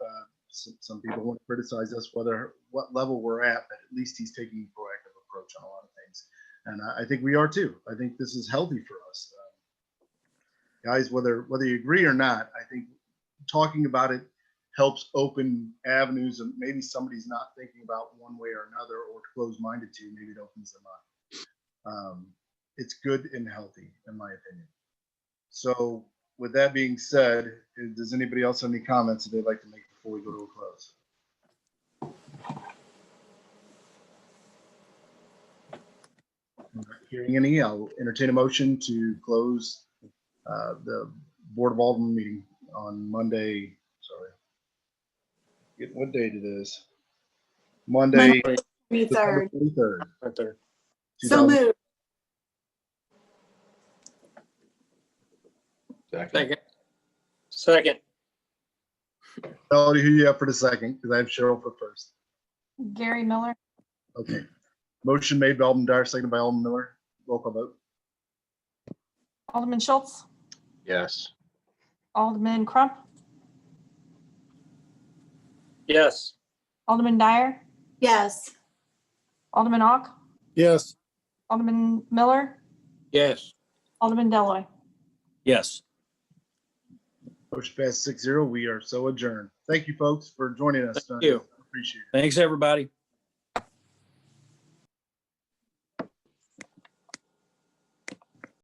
Some people want to criticize us what level we're at, but at least he's taking a proactive approach on a lot of things. And I think we are too. I think this is healthy for us. Guys, whether you agree or not, I think talking about it helps open avenues of maybe somebody's not thinking about one way or another or closed-minded to, maybe it opens them up. It's good and healthy, in my opinion. So with that being said, does anybody else have any comments that they'd like to make before we go to a close? Not hearing any, I'll entertain a motion to close the Board of Alderman meeting on Monday. Sorry. What date it is? Monday, September 23rd. So moved. Second. Melody, who you have for the second? Because I have Cheryl for first. Gary Miller. Okay. Motion made by Alderman Dyer, seconded by Alderman Miller. Roll call vote. Alderman Schultz. Yes. Alderman Crump. Yes. Alderman Dyer. Yes. Alderman Ock. Yes. Alderman Miller. Yes. Alderman Deloy. Yes. Motion passed 6-0. We are so adjourned. Thank you, folks, for joining us. Thank you. Appreciate it. Thanks, everybody.